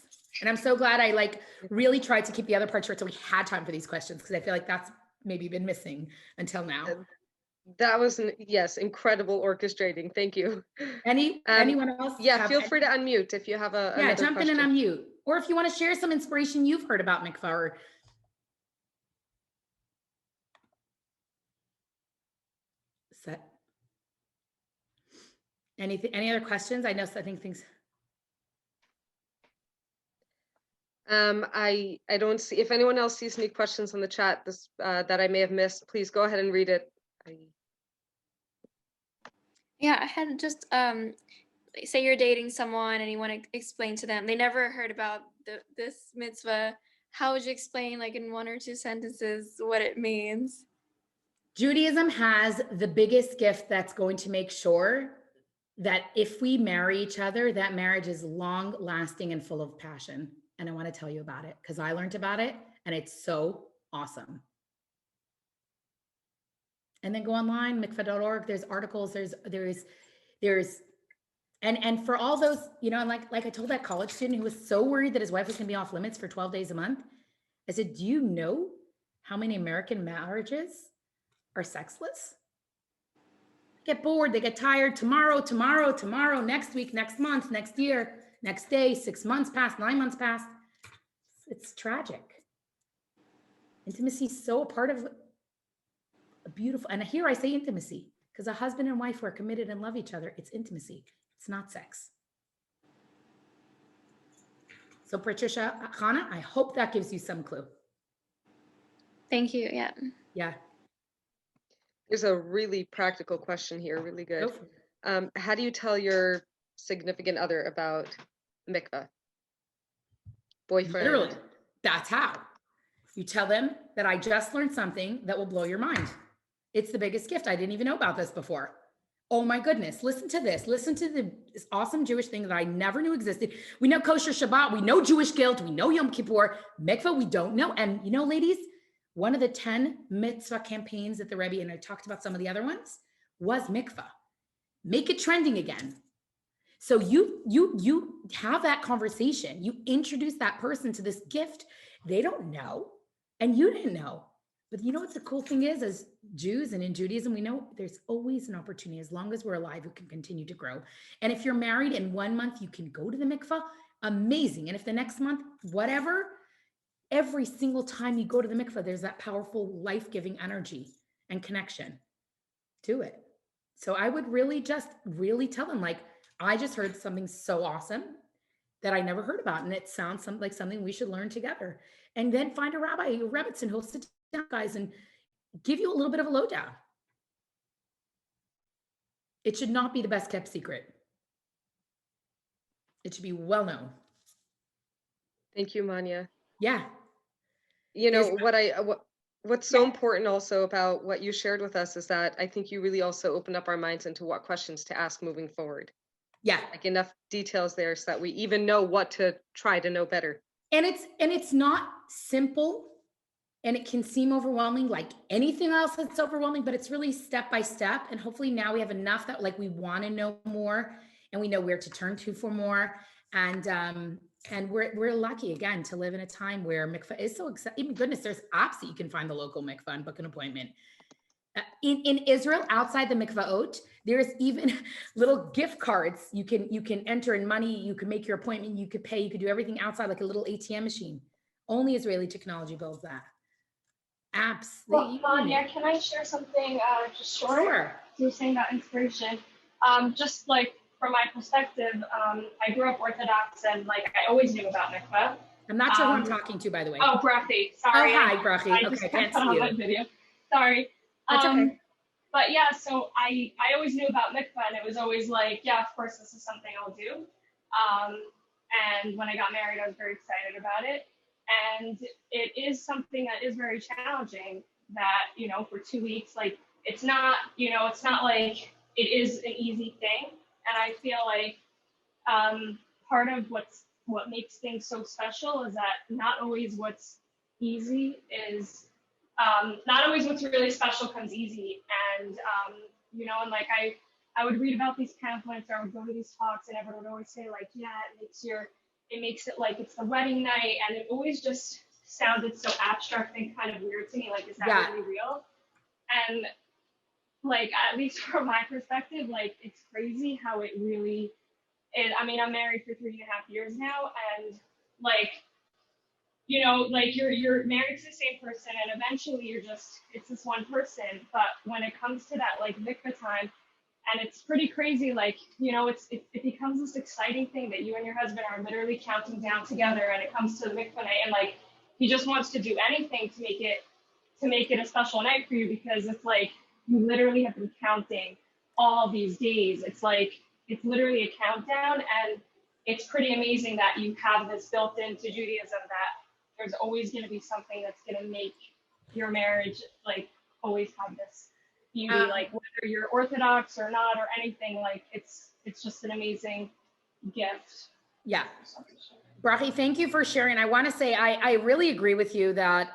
And I'm so glad I really tried to keep the other part short so we had time for these questions, because I feel like that's maybe been missing until now. That was, incredible orchestrating. Thank you. Anyone else? Yeah, feel free to unmute if you have jump question. in and unmute. Or if you want to share some inspiration you've heard about Mikvah, or set. Any other questions? I think things. I don't see, if anyone else sees any questions in the chat that I may have missed, please go ahead and read it. Yeah, I had just say you're dating someone and you want to explain to them, they never heard about this mitzvah. How would you explain, in 1 or 2 sentences, what it means? Judaism has the biggest gift that's going to make sure that if we marry each other, that marriage is long lasting and full of passion. and I want to tell you about it because I learned about it and it's so awesome. And then go online, mikvah.org. There's articles. And for all those, you know, and like I told that college student who was so worried that his wife was going to be off limits for 12 days a month. I said, do you know how many American marriages are sexless? They get bored. They get tired. Tomorrow, next week, next month, next year, next day, 6 months past, 9 months past. It's tragic. Intimacy is so a part of a beautiful, and here I say intimacy because a husband and wife who are committed and love each other, it's intimacy. It's not sex. So Patricia, Chana, I hope that gives you some clue. Thank you. Yeah. Yeah. There's a really practical question here, really good. How do you tell your significant other about mikvah? Boyfriend. Literally, that's how. You tell them that I just learned something that will blow your mind. It's the biggest gift. I didn't even know about this before. Oh my goodness, listen to this. Listen to this awesome Jewish thing that I never knew existed. We know kosher Shabbat, we know Jewish guilt, we know Yom Kippur, mikvah, we don't know. And you know, ladies, one of the 10 mitzvah campaigns that the Rebbe, and I talked about some of the other ones, was mikvah. Make it trending again. So you have that conversation. You introduce that person to this gift. They don't know, and you didn't know. But you know what the cool thing is, as Jews and in Judaism, we know there's always an opportunity. As long as we're alive, we can continue to grow. And if you're married in 1 month, you can go to the mikvah, amazing. And if the next month, whatever, every single time you go to the mikvah, there's that powerful life-giving energy and connection to it. So I would really tell them, like, I just heard something so awesome that I never heard about. And it sounds like something we should learn together. And then find a rabbi, a rebbitzin, who'll sit down, guys, and give you a little bit of a lowdown. It should not be the best kept secret. It should be well known. Thank you, Manya. Yeah. You know, what's so important also about what you shared with us is that I think you really also opened up our minds into what questions to ask moving forward. Yeah. Like enough details there so that we even know what to try to know better. And it's not simple, and it can seem overwhelming like anything else that's overwhelming, but it's really step by step. And hopefully now we have enough that like we want to know more and we know where to turn to for more. And we're lucky again to live in a time where mikvah is so exciting. Even goodness, there's apps that you can find the local mikvah and book an appointment. In Israel, outside the mikvaot, there's even little gift cards. You can enter in money. You can make your appointment. You could pay. You could do everything outside, like a little ATM machine. Only Israeli technology builds that. Apps. Well, Manya, can I share something just short? Sure. You were saying about inspiration. Just like from my perspective, I grew up Orthodox and like I always knew about mikvah. I'm not sure who I'm talking to, by the way. Oh, Brachi. Sorry. Oh, hi, Brachi. I okay, just can't put see on you. my video. Sorry. That's okay. But yeah, so I always knew about mikvah and it was always like, yeah, of course, this is something I'll do. And when I got married, I was very excited about it. And it is something that is very challenging that, you know, for 2 weeks, like it's not, you know, it's not like it is an easy thing. And I feel like part of what makes things so special is that not always what's easy is, not always what's really special comes easy. And, you know, and like I would read about these pamphlets or I would go to these talks and everyone would always say like, yeah, it makes it like it's the wedding night. And it always just sounded so abstract and kind of weird to me. Like, is that really real? And like, at least from my perspective, like it's crazy how it really is. I mean, I'm married for 3.5 years now. And like, you know, like you're married to the same person and eventually it's this one person. But when it comes to that like mikvah time, and it's pretty crazy, like, you know, it becomes this exciting thing that you and your husband are literally counting down together and it comes to the mikvah night and like he just wants to do anything to make it a special night for you because it's like you literally have been counting all these days. It's like it's literally a countdown and it's pretty amazing that you have this built into Judaism that there's always going to be something that's going to make your marriage like always have this beauty, like whether you're Orthodox or not or anything, like it's just an amazing gift. Yeah. Brachi, thank you for sharing. I want to say I really agree with you that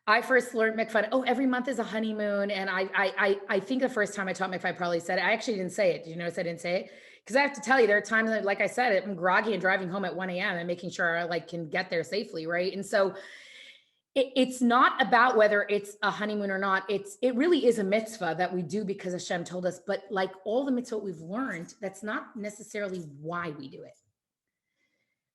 I first learned Mikvah. Oh, every month is a honeymoon, and I think the first time I taught Mikvah, I probably said it. I actually didn't say it. Did you notice I didn't say it? Because I have to tell you, there are times that, like I said, I'm groggy and driving home at 1 a.m. and making sure I like can get there safely, right? And so it's not about whether it's a honeymoon or not. It really is a mitzvah that we do because Hashem told us. But like all the mitzvot we've learned, that's not necessarily why we do it.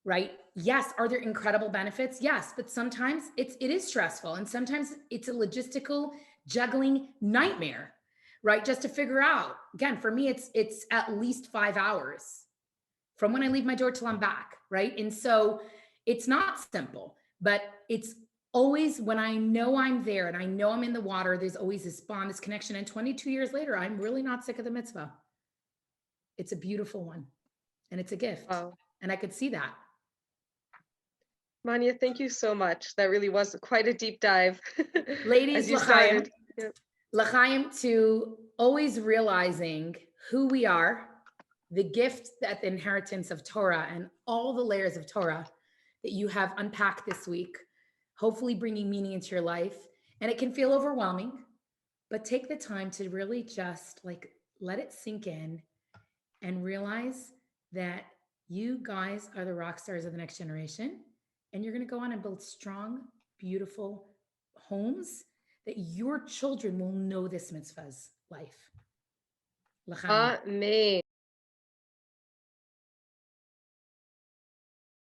Right? Yes. Are there incredible benefits? Yes. But sometimes it is stressful, and sometimes it's a logistical juggling nightmare, right? Just to figure out, again, for me, it's at least 5 hours from when I leave my door till I'm back. Right. And so it's not simple, but it's always when I know I'm there and I know I'm in the water, there's always this bond, this connection. And 22 years later, I'm really not sick of the mitzvah. It's a beautiful one, and it's a gift. Wow. And I could see that. Manya, thank you so much. That really was quite a deep dive. Ladies, As you l'chaim, started. Yep. l'chaim, to always realizing who we are, the gift, that the inheritance of Torah, and all the layers of Torah that you have unpacked this week, hopefully bringing meaning into your life. And it can feel overwhelming, but take the time to really just like let it sink in and realize that you guys are the rock stars of the next generation. And you're going to go on and build strong, beautiful homes that your children will know this mitzvah's life. L'chaim. Amen.